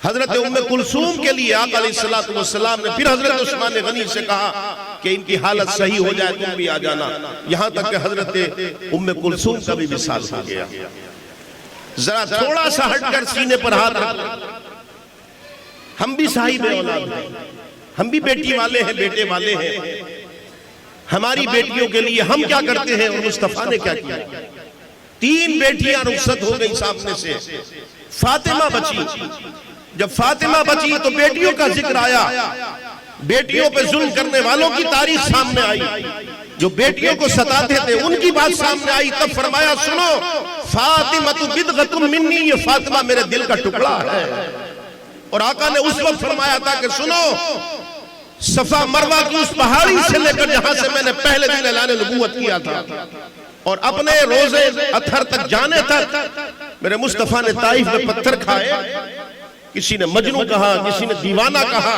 हजरत उम्मे कुलसूम के लिए आका अलैहिस्सलातु वस्सलाम ने फिर हजरत उस्मान गनी से कहा कि इनकी हालत सही हो जाए तुम भी आ जाना। यहां तक कि हजरत उम्मे कुलसूम का भी विसाल हो गया। जरा थोड़ा सा हटकर सीने पर हाथ रख। हम भी साहिब औलाद हैं, हम भी बेटी वाले हैं, बेटे वाले हैं। हमारी बेटियों के लिए हम क्या करते हैं और मुस्तफा ने क्या किया? 3 बेटियां रुखसत हो गई सामने से, फातिमा बची। जब फातिमा बची तो बेटियों का जिक्र आया, बेटियों पे जुल्म करने वालों की तारीख सामने आई, जो बेटियों को सताते थे उनकी बात सामने आई। तब फरमाया सुनो, फातिमा तु बिदगतुम मिन्नी, ये फातिमा मेरे दिल का टुकड़ा है। और आका ने उस वक्त फरमाया था कि सुनो, सफा मरवा की उस पहाड़ी से लेकर जहां से मैंने पहले दिन ऐलान नबूवत किया था और अपने रोजे अथर तक जाने तक मेरे मुस्तफा ने ताइफ में पत्थर खाए। किसी ने मजनू कहा, किसी ने दीवाना कहा,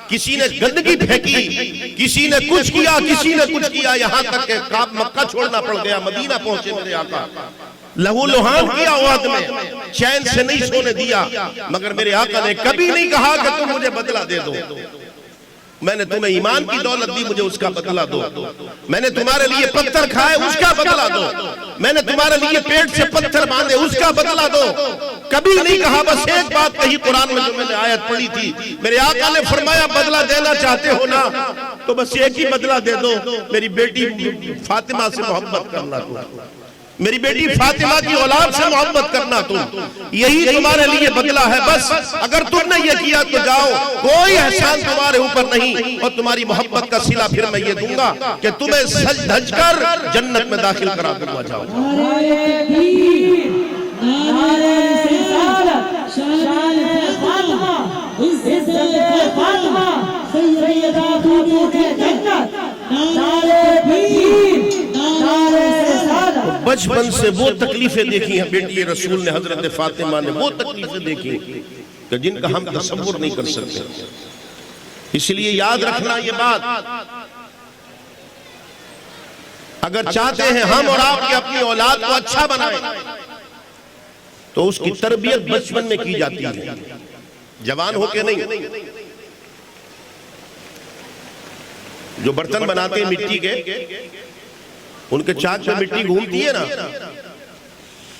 किसी ने गंदगी फेंकी, किसी ने कुछ किया, किसी ने कुछ किया, यहां तक के काब मक्का छोड़ना पड़ गया। मदीना पहुंचे मेरे आका, लहू लुहान किया वाद में, चैन से नहीं सोने दिया। मगर मेरे आका ने कभी नहीं कहा कि तुम मुझे बदला दे दो। मैंने तुम्हें ईमान की दौलत दी, मुझे उसका बदला दो। मैंने तुम्हारे लिए पत्थर खाए, उसका बदला दो। मैंने तुम्हारे लिए पेट से पत्थर बांधे, उसका बदला दो। कभी नहीं कहा, बस एक बात कही कुरान में जो मैंने आयत पढ़ी थी, मेरे आका ने फरमाया बदला देना चाहते हो ना तो बस एक ही बदला दे दो, मेरी बेटी फातिमा से मोहब्बत करना तुम, मेरी बेटी फातिमा की औलाद से मोहब्बत करना तुम, यही तुम्हारे लिए बदला है। बस अगर तुमने ये किया तो जाओ, कोई एहसान तुम्हारे ऊपर नहीं, और तुम्हारी मोहब्बत का सिला फिर मैं ये दूंगा कि तुम्हें सज धज कर जन्नत में दाखिल करा दूंगा। जाओ बचपन से वो तकलीफें देखी हैं बेटी रसूल ने, हजरत फातिमा ने वो तकलीफें देखी कि जिनका हम तसव्वुर नहीं कर सकते। इसलिए याद रखना ये बात, अगर चाहते हैं हम और आप कि अपनी औलाद को अच्छा बनाएं तो उसकी तरबियत बचपन में की जाती है, जवान होके नहीं। जो बर्तन बनाते हैं मिट्टी के, उनके चाक पे मिट्टी घूमती है ना,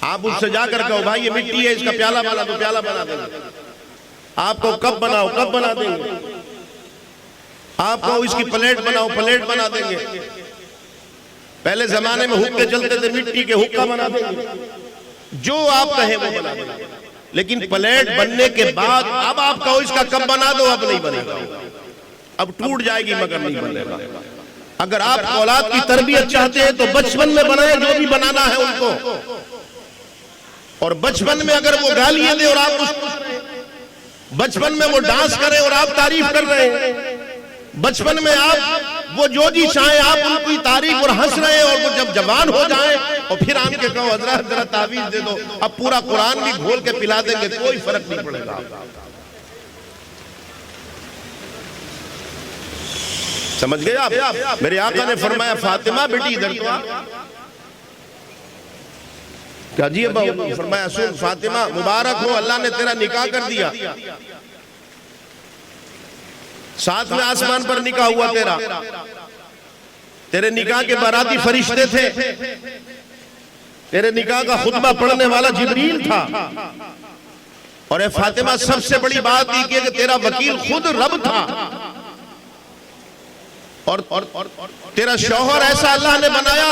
आप उससे जाकर कहो भाई ये मिट्टी है, इसका प्याला बना दो, प्याला बना देंगे। आपको कप बनाओ, कप बना देंगे। आपको इसकी प्लेट बनाओ, प्लेट बना देंगे। पहले जमाने में हुक्के चलते थे, मिट्टी के हुक्का बना देंगे, जो आप कहें वो बना देंगे। लेकिन प्लेट बनने के बाद अब आप कहो इसका कप बना दो, अब नहीं बनेगा, अब टूट जाएगी मगर नहीं बनेगा। अगर आप औलाद की तरबियत चाहते हैं तो बचपन में बनाएं जो भी बनाना है उनको, और बचपन में अगर वो गालियां दे और आप बचपन में वो डांस करें और आप तारीफ कर रहे हैं, बचपन में आप वो जो जी चाहे आप उनकी तारीफ और हंस रहे हैं, और वो जब जवान हो जाए और फिर आन के कहो हजरत जरा तावीज दे दो, अब पूरा कुरान भी घोल के पिला देंगे, कोई फर्क नहीं पड़ेगा। समझ गए आप? मेरे आका ने फरमाया फातिमा बेटी इधर तो आ। क्या जी अब्बा? फरमाया सुन फातिमा, मुबारक हो, अल्लाह ने तेरा निकाह कर दिया, साथ में आसमान पर निकाह हुआ तेरा। तेरे निकाह के बाराती फरिश्ते थे, तेरे निकाह का खुतबा पढ़ने वाला जिब्रील था, और ए फातिमा सबसे बड़ी बात ये कि तेरा वकील खुद रब था, और तेरा शौहर ऐसा अल्लाह ने बनाया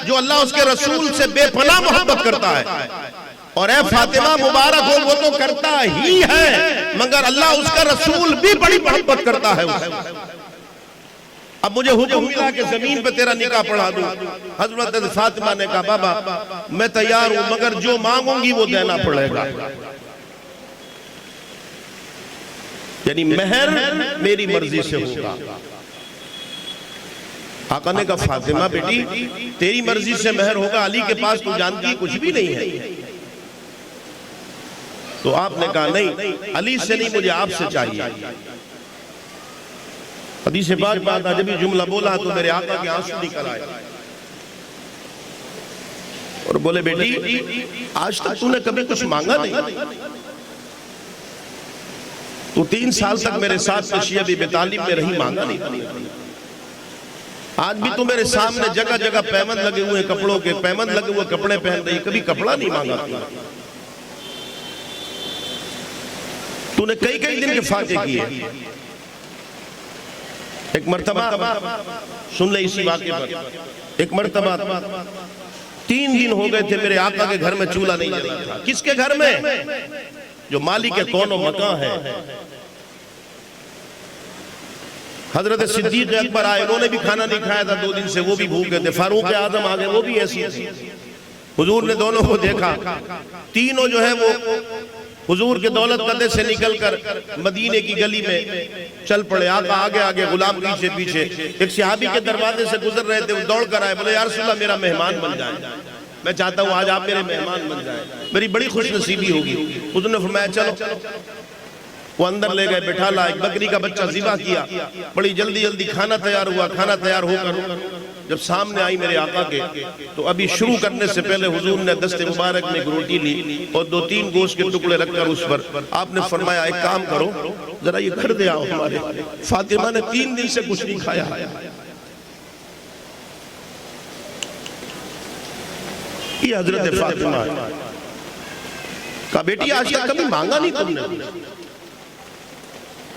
जो अल्लाह उसके रसूल से बेपनाह मोहब्बत करता है। और ए फातिमा मुबारक हो, वो तो करता ही है मगर अल्लाह उसका रसूल भी बड़ी मोहब्बत करता है उससे। अब मुझे हुक्म मिला कि जमीन पे तेरा निकाह पढ़ा दूं। हजरत फातिमा ने कहा बाबा मैं तैयार हूं, मगर जो मांगूंगी वो देना पड़ेगा, यानी महर मेरी मर्जी से होगा। आका ने कहा फातिमा बेटी तेरी मर्जी से महर होगा, अली के पास तू जानती कुछ भी नहीं है। तो आपने कहा नहीं, अली से नहीं, मुझे आपसे चाहिए। हदीस से बात जब ये जुमला बोला तो मेरे आका के आंसू निकल आए और बोले बेटी आज तक तूने कभी कुछ मांगा नहीं, तू 3 साल तक मेरे साथ शिया अबी तालिब में रही, मांगा नहीं। आज भी तू मेरे सामने जगह जगह पैबंद लगे हुए कपड़ों के, पैबंद लगे हुए कपड़े पहन रही, कभी कपड़ा नहीं मांगा। तूने कई कई दिन के फाके किए। एक मर्तबा सुन ले इसी वाक़े पर, एक मर्तबा 3 दिन हो गए थे मेरे आका के घर में चूल्हा नहीं जला था। किसके घर में? जो मालिक के कौनो मकान है। हजरत सिद्दीक अकबर आए, उन्होंने भी खाना नहीं खाया था 2 दिन से, वो भी भूखे थे। फारूक आजम आ गए, वो भी ऐसी थी। हुजूर ने दोनों को देखा, तीनों जो है वो हुजूर के दौलत कदे से निकलकर मदीने की गली में चल पड़े। आका आगे आगे, गुलाम पीछे पीछे। एक सहाबी के दरवाजे से गुजर रहे थे, वो दौड़ कर आए, बोले या रसूलल्लाह मेरा मेहमान बन जाए, मैं चाहता हूँ आज आप मेरे मेहमान बन जाए, मेरी बड़ी खुशनसीबी होगी। उसने फरमाया चलो। वो अंदर ले गए, बैठा ला, एक बकरी का बच्चा ज़िबा किया, बड़ी जल्दी जल्दी खाना तैयार हुआ। खाना तैयार होकर जब सामने आई मेरे आका के, तो अभी शुरू करने से पहले हुजूर ने दस्ते मुबारक में एक रोटी ली और 2-3 गोश्त के टुकड़े रखकर उस पर आपने फरमाया एक काम करो, जरा ये घर दे आओ हमारे। फातिमा ने 3 दिन से कुछ नहीं खाया। ये हजरत फातिमा का बेटी आज तक कभी मांगा नहीं तुमने?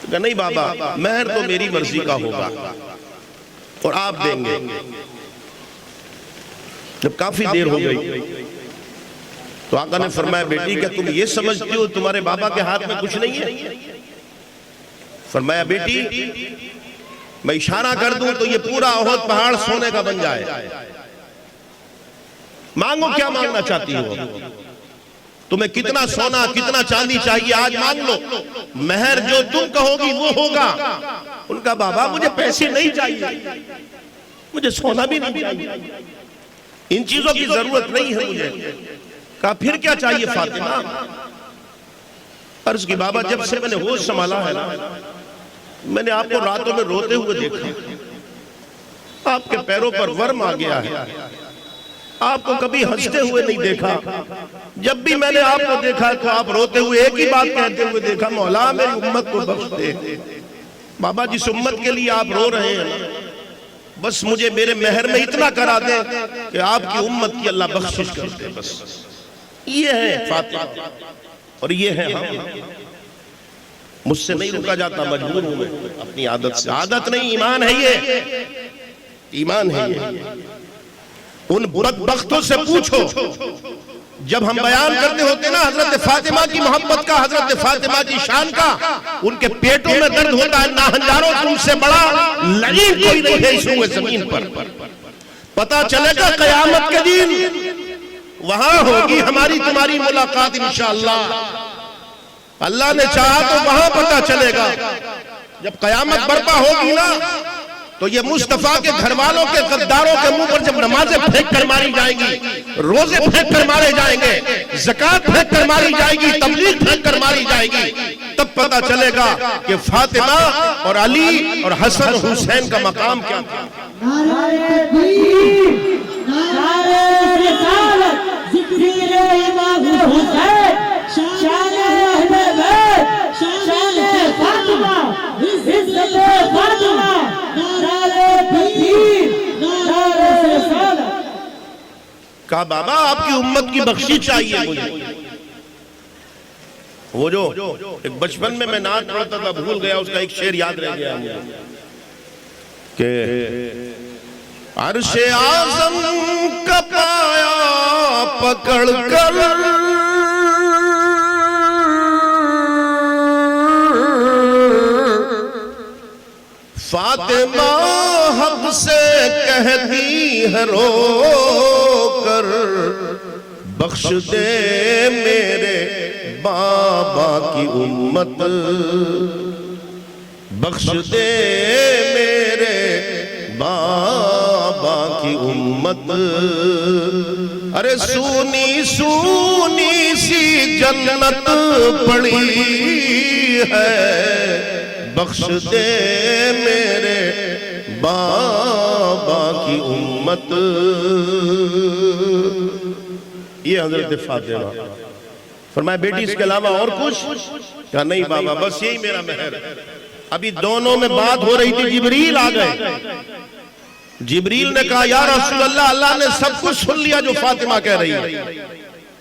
तो नहीं बाबा, मेहर तो मेरी मर्जी का होगा और आप देंगे। जब काफी देर हो गई तो आका ने फरमाया बेटी क्या तुम ये समझती हो तुम्हारे बाबा के हाथ में कुछ नहीं है? फरमाया बेटी मैं इशारा कर दूं तो ये पूरा ओहद पहाड़ सोने का बन जाए। मांगो, क्या मांगना चाहती हो? तुम्हें कितना सोना कितना चांदी चाहिए आज मांग लो, मेहर जो तुम कहोगी वो होगा। उनका बाबा मुझे पैसे नहीं चाहिए, मुझे सोना भी नहीं चाहिए, इन चीजों की जरूरत नहीं है मुझे। कहा फिर क्या चाहिए फातिमा? अर्ज की बाबा जब से मैंने होश संभाला है ना, मैंने आपको रातों में रोते हुए देखा, आपके पैरों पर वर्म आ गया है, आपको कभी हंसते हुए नहीं देखा। जब भी मैंने आपको देखा तो आप रोते हुए एक ही बात कहते हुए देखा, मौला मेरी उम्मत को बख्श दे। बाबा जिस उम्मत के लिए आप रो रहे हैं बस मुझे मेरे मेहर में इतना करा दे कि आपकी उम्मत की अल्लाह बख्शिश कर दे। बस ये है फातिमा और ये है हम। मुझसे नहीं रुका जाता, मजबूर हूं मैं अपनी आदत से। आदत नहीं, ईमान है ये, ईमान है ये। उन बदबख्तों से पूछो जब हम बयान करते होते ना हजरत फातिमा की मोहब्बत का, हजरत फातिमा की शान का, उनके पेटों में दर्द होता है। ना हजारों तुमसे बड़ा लईन कोई नहीं है इस जमीन पर। पता चलेगा कयामत के दिन वहां होगी हमारी तुम्हारी मुलाकात इंशाअल्लाह। अल्लाह ने चाहा तो वहां पता चलेगा। जब कयामत बर्पा होगी ना तो ये मुस्तफा के घर वालों के गद्दारों के मुंह पर जब नमाजें फेंक कर मारी जाएंगी, रोजे फेंक कर मारे जाएंगे, ज़कात फेंक कर मारी जाएगी, तबलीग फेंक कर मारी जाएगी, तब पता चलेगा कि फातिमा और अली और हसन हुसैन का मकाम क्या था। कहा बाबा आपकी उम्मत की बख्शी चाहिए मुझे। वो जो एक बचपन में मैं नाच पढ़ता था, भूल गया, उसका एक शेर याद रह गया मुझे कि अर्शे आज़म का पाया पकड़ कर फातिमा हक से कहती है रो कर, बख्श दे मेरे बाबा की उम्मत, बख्श दे मेरे बाबा की उम्मत। अरे सूनी सूनी सी जन्नत पड़ी है, बख्श दे मेरे बाबा की उम्मत। ये हजरत फातिमा। फरमाया बेटी इसके अलावा और कुछ? क्या नहीं बाबा बस यही मेरा मेहर। अभी दोनों में बात हो रही थी, जिब्रील आ गए। जिब्रील ने कहा या रसूल अल्लाह, अल्लाह ने सब कुछ सुन लिया जो फातिमा कह रही है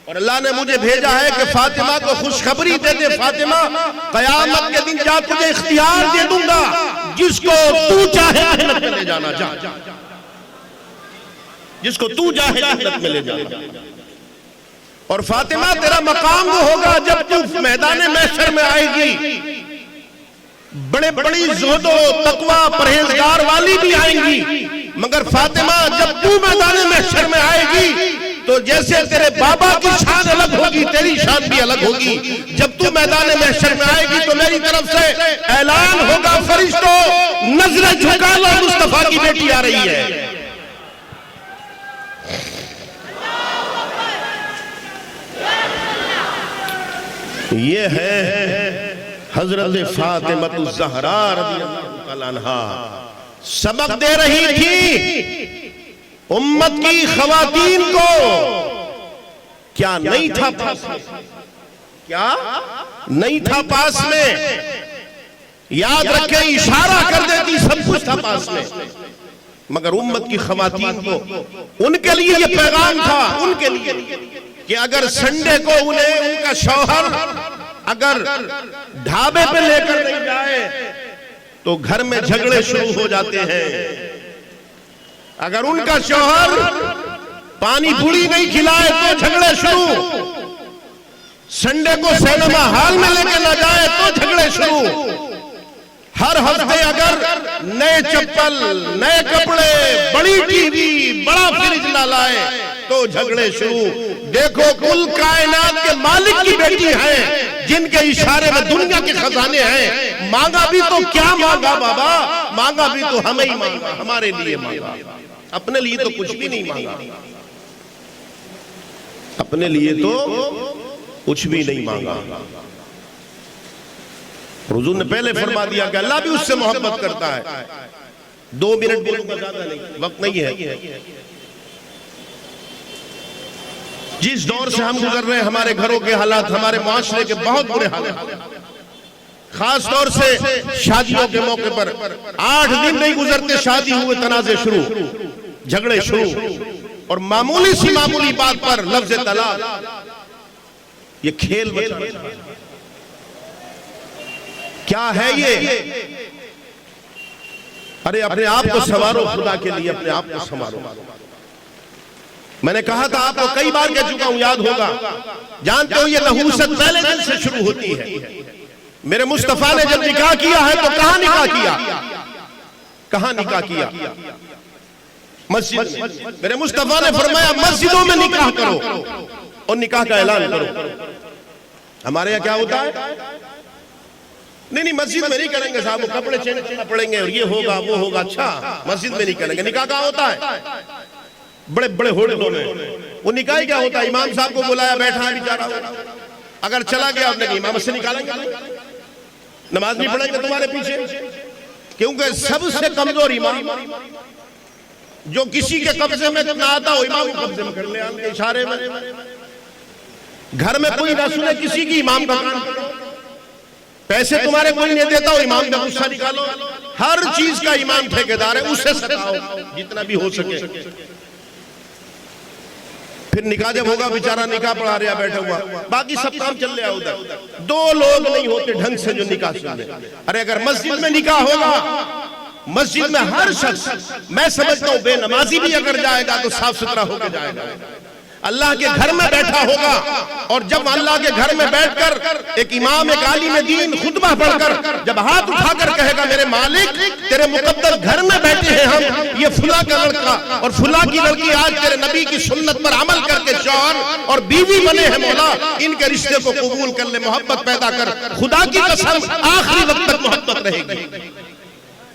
और अल्लाह ने मुझे भेजा है कि फातिमा को खुशखबरी दे दे। फातिमा कयामत के दिन जा तुझे इख्तियार दे दूंगा, जिसको तू चाहे जन्नत में ले जाना, जा जिसको तू चाहे जन्नत में ले जाना। और फातिमा तेरा मकाम वो होगा जब तू मैदान महशर में आएगी, बड़े बड़ी ज़ुहदो तकवा परहेजगार वाली भी आएंगी, मगर फातिमा जब तू मैदान महशर में आएगी तो जैसे तेरे बाबा की शान अलग होगी, तेरी शान भी अलग होगी। जब तू मैदान महशर में आएगी तो मेरी तरफ से ऐलान होगा, फरिश्तों नजरें झुका लो, मुस्तफा की बेटी आ रही है। ये है हजरत फातिमा ज़हरा रज़ियल्लाहु तआला अन्हा। सबक दे रही थी उम्मत की खवातीन को क्या नहीं था पास में, क्या नहीं था पास में, याद रखें इशारा कर देती सब कुछ था पास में, मगर उम्मत की खवातीन को उनके लिए ये पैगाम था, उनके लिए कि अगर संडे को उन्हें उनका शौहर अगर ढाबे पे लेकर नहीं जाए तो घर में झगड़े शुरू हो जाते हैं। अगर उनका शौहर पानी पूरी नहीं खिलाए तो झगड़े शुरू, संडे को सिनेमा हॉल में लेकर ना जाए तो झगड़े शुरू, हर हफ्ते अगर नए चप्पल, नए कपड़े, बड़ी टीवी, बड़ा फ्रिज ना लाए तो झगड़े शुरू। देखो कुल कायनात के मालिक की बेटी है, जिनके इशारे में दुनिया के खजाने हैं, मांगा भी तो क्या मांगा बाबा, मांगा भी तो हमें ही मांगा, हमारे लिए मांगा, अपने लिए तो कुछ भी नहीं मांगा, अपने लिए तो कुछ भी नहीं मांगा। हुजूर ने पहले फरमा दिया कि अल्लाह भी उससे मोहब्बत करता है। 2 मिनट बोलूंगा, ज्यादा नहीं, वक्त नहीं है। जिस दौर से हम गुजर रहे हैं, हमारे घरों के हालात, हमारे माशरे के बहुत बुरे हालात, खास तौर से शादियों के मौके पर 8 दिन नहीं गुजरते शादी हुए तनाजे शुरू, झगड़े शुरू, और मामूली सी मामूली बात पर लफ्ज तलाक, ये खेल क्या है ये? अरे अपने आप को संवारो, खुदा के लिए अपने आप को संवारो। मैंने कहा था आपको कई बार कह चुका हूं, याद होगा, जानते हो ये नहूसत पहले दिन से शुरू होती है। मेरे मुस्तफा ने जब निकाह किया है तो कहां निकाह किया, कहां निकाह किया? मस्जिद में। मेरे मुस्तफा ने फरमाया मस्जिदों में निकाह करो और निकाह का ऐलान करो। हमारे यहाँ क्या होता है, नहीं नहीं मस्जिद में नहीं करेंगे साहब, वो कपड़े चेंज करना पड़ेंगे और ये होगा वो होगा, अच्छा मस्जिद में नहीं करेंगे। निकाह कहाँ होता है? बड़े बड़े होटलों में। वो निकाह क्या होता है? इमाम साहब को बुलाया, बैठा है बेचारा, अगर चला गया आपने कहा इमाम से निकालेंगे, नमाज नहीं पढ़ेंगे तुम्हारे पीछे, क्योंकि सबसे कमजोर इमाम जो किसी के कब्जे में ना आता हो, इमाम को कब्जे में कर ले आपके इशारे में। घर में कोई ना सुने किसी की, इमाम का कान, पैसे तुम्हारे कोई नहीं देता हो, इमाम का गुस्सा निकालो। हर चीज का इमाम ठेकेदार है, उससे सताओ जितना भी हो सके। फिर निकाह जब होगा, बेचारा निकाह पढ़ा रहा बैठा हुआ, बाकी सब काम चल रहा है उधर, 2 लोग नहीं होते ढंग से जो निकाह सुन ले। अरे अगर मस्जिद में निकाह होगा, मस्जिद में हर शख्स, मैं समझता हूं बेनमाजी भी अगर जाएगा तो साफ सुथरा होकर जाएगा, अल्लाह के घर में बैठा होगा। और जब अल्लाह के घर में बैठकर एक इमाम, एक आलिम दीन खुतबा पढ़कर जब हाथ उठाकर कहेगा मेरे मालिक तेरे मुकद्दस घर में बैठे हैं हम, ये फुला का लड़का और फुला की लड़की आज तेरे नबी की सुन्नत पर अमल करके शौहर और बीवी बने हैं, मौला इनके रिश्ते को कबूल कर ले, मोहब्बत पैदा कर, खुदा की कसम आखिरी वक्त तक मोहब्बत रहेगी।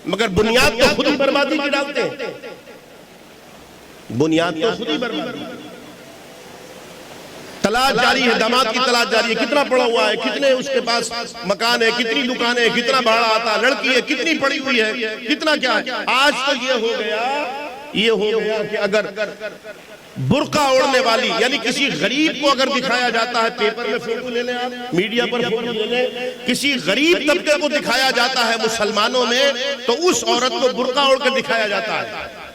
मगर बुनियाद तो खुद ही बर्बादी की डालते हैं, बुनियाद तो खुद ही बर्बादी। तलाश जारी है, दामाद की तलाश जारी है, कितना पड़ा हुआ है, कितने उसके पास मकान है, कितनी दुकानें है, कितना भाड़ा आता है, लड़की है कितनी पड़ी हुई है, कितना क्या है। आज तो ये हो गया कि अगर बुर्का ओढ़ने वाली, यानी किसी गरीब को अगर दिखाया जाता है, पेपर में फोटो ले लें आप, मीडिया पर फोटो ले लें, किसी गरीब तबके को दिखाया जाता है मुसलमानों में, तो उस औरत को बुर्का ओढ़कर दिखाया जाता है,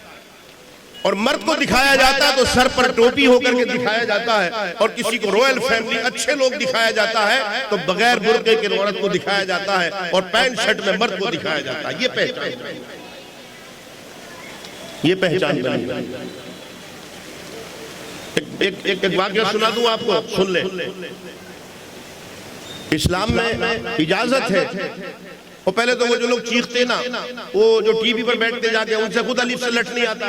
और मर्द को दिखाया जाता है तो सर पर टोपी होकर के दिखाया जाता है, और किसी को रॉयल फैमिली अच्छे लोग दिखाया जाता है तो बगैर बुर्के के औरत को दिखाया जाता है, और पैंट शर्ट में मर्द को दिखाया जाता है। ये पहचान बनी। एक वाकया सुना दूं आपको, सुन ले। इस्लाम में इजाजत है, और पहले तो वो जो लोग चीखते ना, वो जो टीवी पर बैठते जाके, उनसे खुद अलीफ से लट नहीं आता,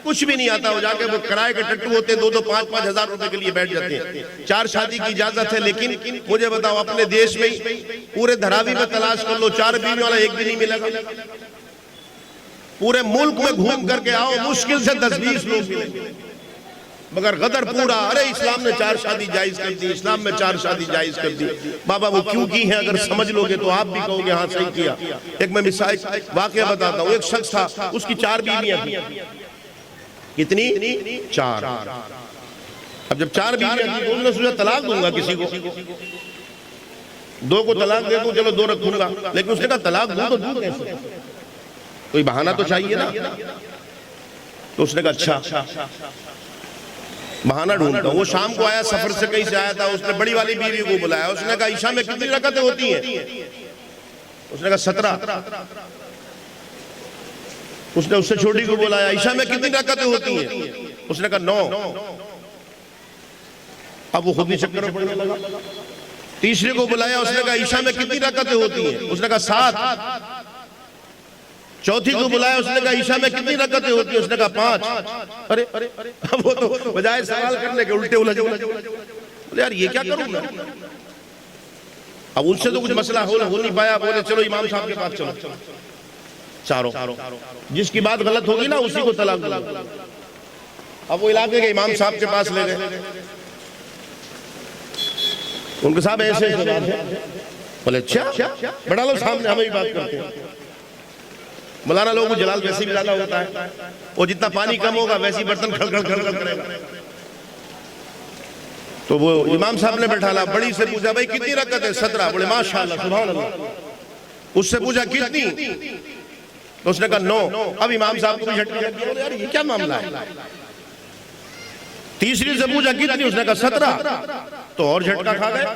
कुछ भी नहीं आता, वो जाके वो किराए के टट्टू होते, 2-2, 5-5 हजार रुपए के लिए बैठ जाते हैं। 4 शादी की इजाजत है, लेकिन मुझे बताओ अपने देश में पूरे धरावी में तलाश कर लो, 4 बीवी वाला एक भी नहीं मिलेगा। पूरे मुल्क में घूम करके आओ, मुश्किल से 10-20 लोग मिलेंगे, मगर गदर पूरा। अरे इस्लाम ने 4 शादी जायज कर दी, इस्लाम में 4 शादी जायज कर दी। बाबा वो क्यों की है, अगर समझ लोगे तो आप भी कहोगे हाँ सही किया। एक मैं मिसाल वाकया बताता हूँ। एक शख्स था, उसकी 4 बीवियां थी, कितनी? 4। अब जब 4 बीवियां थी, उन्होंने सोचा तलाक दूंगा किसी को, 2 को तलाक दे दूं, चलो 2 रखूंगा। लेकिन उसने कहा तलाक दूं तो दूं कैसे, कोई बहाना तो चाहिए ना। तो उसने कहा अच्छा बहाना ढूंढता हूं। वो शाम को आया, सफर से कहीं से आया था, उसने बड़ी वाली बीवी को बुलाया। उसने कहा ईशा में कितनी रकअतें होती हैं? उसने कहा 17। उसने उससे छोटी को बुलाया, ईशा में कितनी रकअतें होती हैं? उसने कहा 9। अब वो खुद ही चक्कर में पड़ने लगा। तीसरे को बुलाया, उसने कहा ईशा में कितनी रकअतें होती हैं? उसने कहा 7। चौथी को बुलाया, उसने कहा ईशा में कितनी रकअतें होती हैं? उसने कहा 5। अरे अब वो तो बजाय सवाल करने के उल्टे उलझे। बोले यार ये क्या करूं मैं? अब उनसे तो कुछ मसला हो नहीं पाया। बोले चलो इमाम साहब के पास चलो। चारों जिसकी बात गलत होगी ना उसी को तलाक दो। अब वो इलाके के इमाम साहब के पास ले गए। उनके साहब ऐसे बोले अच्छा बड़ा लोग सामने हमें भी बात करते हैं। मौलाना लोगों को जलाल वैसे भी ज्यादा होता है, वो जितना पानी कम होगा वैसे ही बर्तन खड़खड़ खड़खड़ करेगा। तो वो इमाम साहब ने बैठाला, बड़ी से पूछा भाई कितनी रकअत है? 17। बोले माशाल्लाह सुभान अल्लाह। उससे पूछा कितनी? तो उसने कहा 9। अब इमाम साहब को भी झटका लग गया। बोले यार ये क्या मामला है? तीसरी से पूछा कितनी? उसने कहा 17। तो और झटका खा गए।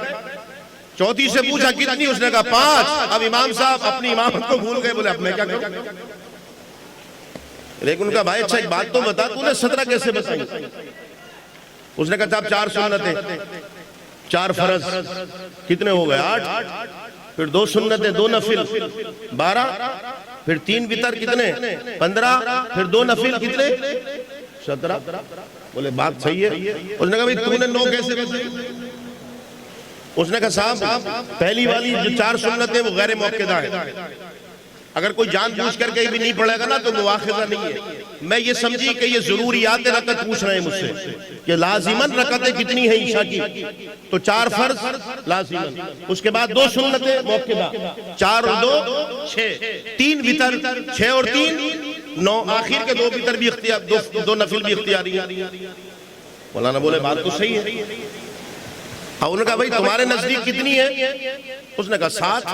चौथी से पूछा कितनी? उसने कहा 5। अब इमाम साहब अपनी इमामत को भूल गए। बोले अब मैं क्या करूं? लेकिन उनका भाई अच्छा एक बात तो बता, तूने 17 कैसे बताई? उसने कहा साहब 4 सुन्नतें, 4 फर्ज, कितने हो गए? 8। फिर 2 सुन्नतें, 2 नफिल, 12। फिर 3 वितर, कितने? 15। फिर 2 नफिल, कितने? 17। बोले बात सही है। उसने कहा भाई तूने 9 कैसे बताई? उसने कहा साहब पहली वाली जो 4 सुन्नतें वो गैर मौक़िदा है। अगर कोई जानबूझ करके भी नहीं पढ़ेगा ना तो मुआखिज़ा नहीं है। मैं ये समझी कि ये जरूरियात रकअत पूछ रहे हैं मुझसे कि लाजिमन रकअतें कितनी है ईशा की। तो 4 फर्ज लाजिमन, उसके बाद 2 सुन्नतें मौक़िदा, 4 और 2 6, 3 वितर, 6 और 3 9, आखिर के 2 वितर भी इख्तियार, 2 नफिल भी इख्तियारी है। मौलाना बोले बात तो सही है। उन्होंने कहा भाई तुम्हारे नजदीक कितनी है? उसने कहा 7।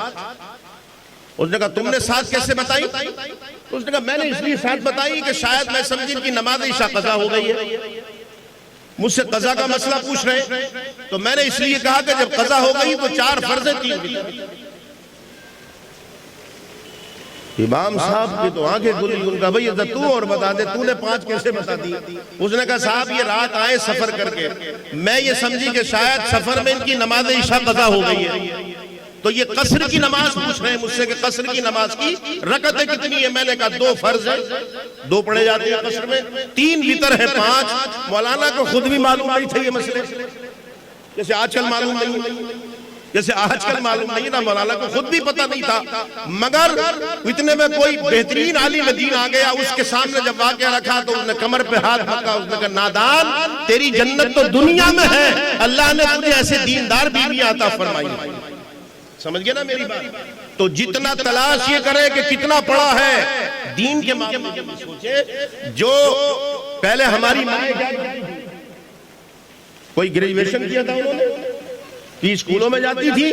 उसने कहा तुमने 7 कैसे बताई? उसने कहा मैंने इसलिए 7 बताई कि शायद मैं समझी कि नमाज इशा कज़ा हो गई है, मुझसे कज़ा का मसला पूछ रहे, तो मैंने इसलिए कहा कि जब कज़ा हो गई तो 4 फर्ज 3। इमाम साहब की तो आंखें खुली। उनका भाई तू और बता दे तूने 5 कैसे बता दी? उसने कहा साहब ये रात आए सफर करके, मैं ये समझी कि शायद सफर में इनकी नमाज इशा कज़ा हो गई है, तो ये कसर की नमाज पूछ रहे हैं मुझसे कि कसर की नमाज की रकअतें कितनी है? मैंने कहा 2 फर्ज है, 2 पढ़े जाते हैं कसर में, 3 वितर है 5। मौलाना को खुद भी मालूम नहीं थे ये मसले, जैसे आजकल मालूम नहीं ना, मौलाना को खुद भी पता नहीं था। मगर इतने में कोई बेहतरीन आलिम दीन आ गया, उसके सामने जब वाक़या रखा तो उसने कमर पे हाथ रखा। उसने कहा नादान तेरी जन्नत तो दुनिया में है, अल्लाह ने तुझे ऐसे दीनदार बीवियां अता फरमाई। समझ गया ना मेरी बात? तो जितना तलाश ये करे कि कितना पढ़ा है दीन के मामले में, सोचे जो पहले हमारी माँ कोई ग्रेजुएशन किया था उन्होंने कि स्कूलों में जाती थी?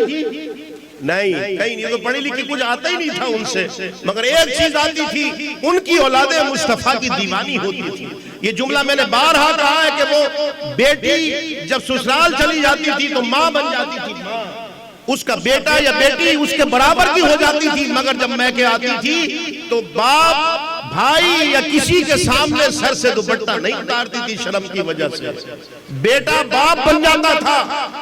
नहीं, कहीं नहीं, तो पढ़ी लिखी कुछ आता ही नहीं था उनसे। मगर एक चीज आती थी, उनकी औलादे मुस्तफा की दीवानी होती थी। ये जुमला मैंने बारहा कहा है कि वो बेटी जब ससुराल चली जाती थी तो माँ बन जाती थी, माँ, उसका बेटा या बेटी उसके बराबर की हो जाती थी। मगर जब मैके आती थी तो बाप भाई या किसी के सामने सर से दुपट्टा नहीं उतारती थी शर्म की वजह से। बेटा बाप बन जाता था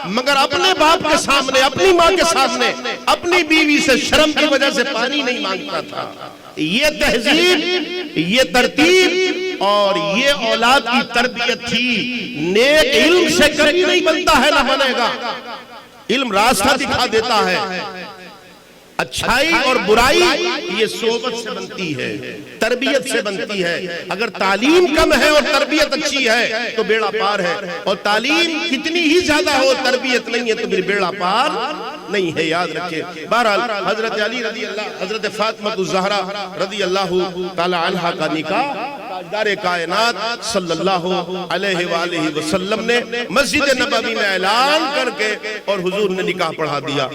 मगर अपने बाप के सामने, अपनी माँ के सामने, अपनी बीवी से शर्म की वजह से पानी नहीं मांगता था। ये तहजीब, ये तरतीब और ये औलाद की तरबियत थी। नेक इल्म से कभी नहीं बनता है ना बनेगा। इल्म रास्ता दिखा देता है, अच्छाई और बुराई ये सोबत से बनती है, तरबियत से बनती है। अगर तालीम कम है और तरबियत अच्छी है तो बेड़ा पार है, और तालीम कितनी ही ज्यादा हो तरबियत नहीं है तो फिर बेड़ा पार नहीं है, याद रखिए। बहरहाल हजरत अली रदी अल्लाह, हजरत फातिमा ज़हरा रदी अल्लाह ताला अन्हा का निकाह ताजदार कायनात सल्लल्लाहु अलैहि वसल्लम ने मस्जिद नबवी में ऐलान करके और हुजूर ने निकाह पढ़ा दिया।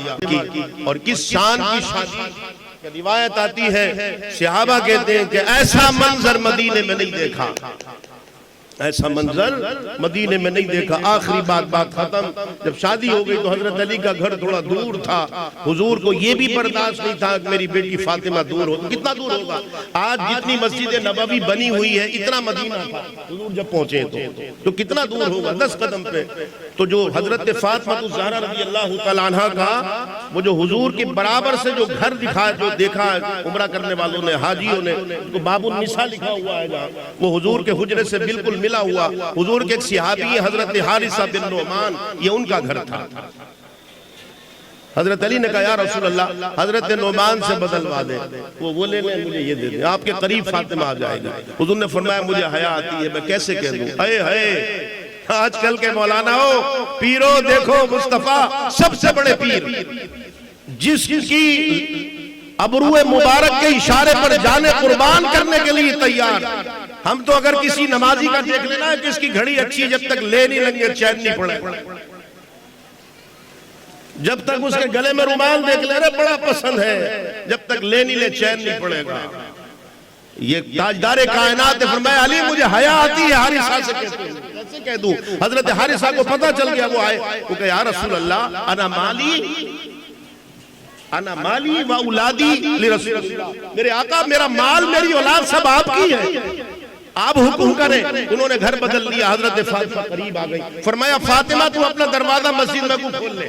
और किस शान की शादी, रिवायत आती है सहाबा कहते हैं कि ऐसा मंजर मदीने में नहीं देखा, ऐसा मंजर मदीने में नहीं देखा। आखिरी बात खत्म। जब शादी हो गई तो हजरत अली का घर थोड़ा दूर था। हुजूर को ये भी बर्दाश्त नहीं था कि मेरी बेटी फातिमा दूर हो। तो कितना दूर होगा? आज जितनी मस्जिद नबवी बनी हुई है इतना मदीना था हुजूर जब पहुंचे तो कितना दूर होगा? 10 कदम पे। तो जो हजरत फातिमा ज़हरा रज़ी अल्लाह तआला अन्हा का वो जो हुजूर के बराबर से जो घर दिखा, जो देखा उम्रा करने वालों ने, हाजियों ने, तो बाबुल निसा लिखा हुआ है जहाँ, वो हुजूर के हुजरे से बिल्कुल मिला हुआ। हुजूर के एक सहाबी हजरत हारिसा बिन नुमान, ये उनका घर था। हजरत अली ने कहा या रसूल अल्लाह, हजरत नुमान से बदलवा दे। वो बोले नहीं, मुझे ये दे दे, आपके करीब फातिमा आ जाएगी। हुजूर ने फरमाया मुझे हया आती है, मैं कैसे कह दूं? है आजकल के मौलाना हो पीरो, देखो मुस्तफा सबसे बड़े पीर, जिसकी अबरूए मुबारक के इशारे पर जाने कुर्बान करने के लिए तैयार। हम तो अगर किसी नमाजी का देख लेना है कि इसकी घड़ी अच्छी है, जब तक ले नहीं लेंगे चैन नहीं पड़े। जब तक उसके गले में रुमाल देख ले रहे बड़ा पसंद है, जब तक ले नहीं ले चैन नहीं पड़ेगा। ये ताजदार कायनात ने फरमाया अली मुझे हया आती है हारिसा से कैसे कह दूं? हजरत हारिसा को पता चल गया, वो आए, वो कहे या रसूल अल्लाह अना माली व औलादी li रसूलिल्लाह, मेरे आका मेरा माल मेरी औलाद सब आपकी है, आप हुक्म करें। उन्होंने घर बदल लिया। हजरत फातिमा करीब आ गई। फरमाया फातिमा तू अपना दरवाजा मस्जिद में खोल ले।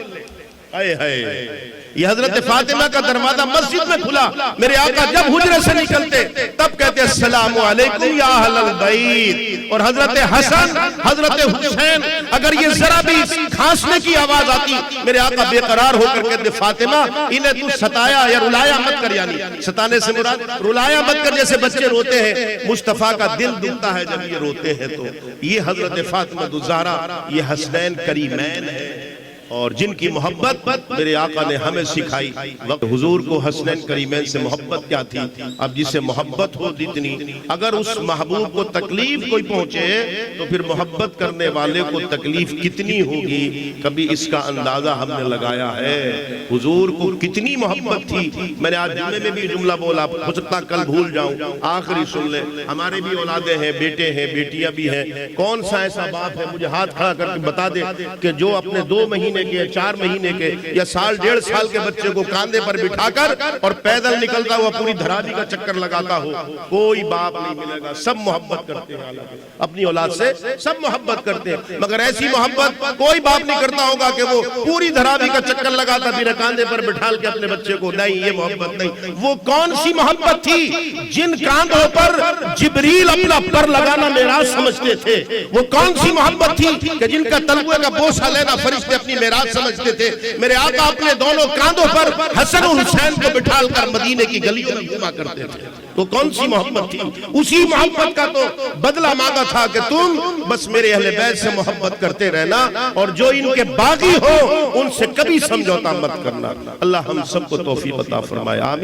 ये हजरत फातिमा का दरवाजा मस्जिद में खुला। मेरे आका जब हुजरे से निकलते तब कहते अस्सलामु अलैकुम या अहलल बैत। और हजरत हसन, हजरत हुसैन अगर ये जरा भी खांसने की आवाज आती, मेरे आका बेकरार होकर कहते फातिमा इन्हें तू सताया या रुलाया मत कर। यानी सताने से मुराद रुलाया मत कर। जैसे बच्चे रोते हैं, मुस्तफा का दिल दुखता है जब ये रोते हैं। तो ये हजरत फातिमा ज़हरा, ये हसनैन करीमैन है और जिनकी मोहब्बत मेरे आका ने हमें सिखाई। वक्त हुजूर को हसनैन करीमैन से मोहब्बत क्या थी? अब जिसे मोहब्बत हो जितनी, अगर उस महबूब को तकलीफ कोई पहुंचे तो फिर मोहब्बत करने वाले को तकलीफ कितनी होगी, कभी इसका अंदाजा हमने लगाया है? हुजूर को कितनी मोहब्बत थी। मैंने आज जुम्मे में भी जुमला बोला, हो सकता कल भूल जाऊं, आखिरी सुन ले। हमारे भी औलादे हैं, बेटे हैं, बेटियां भी हैं। कौन सा ऐसा बाप है मुझे हाथ खड़ा करके बता दे कि जो अपने 2 महीने के, 4 महीने के या साल 1.5 साल के बच्चे को कांधे पर बिठाकर और पैदल निकलता हुआ पूरी धरावी का चक्कर लगाता हो? कोई बाप नहीं मिलेगा। सब मोहब्बत करते हैं अपनी औलाद से, सब मोहब्बत करते हैं, मगर ऐसी मोहब्बत कोई बाप नहीं करता होगा कि वो पूरी धरावी का चक्कर लगाता फिर कांधे पर बिठा के अपने बच्चे को। नहीं, ये मोहब्बत नहीं। वो कौन सी मोहब्बत थी जिन कांधों पर जिब्रील अपना पर लगाना मेराज समझते थे? वो कौन सी मोहब्बत थी कि जिनका तलवे का बोझा लेना फरिश्ते अपनी मेराज समझते थे? मेरे आका अपने दोनों कांधों पर हसन और हुसैन को बिठाकर मदीने की गलियों में घुमा करते थे। तो कौन सी मोहब्बत थी? उसी मोहब्बत का तो बदला मांगा था कि तुम बस मेरे अहले बैत से मोहब्बत करते रहना और जो इनके बागी हो उनसे कभी समझौता मत करना। अल्लाह हम सबको तौफीक अता फरमाए, आमीन।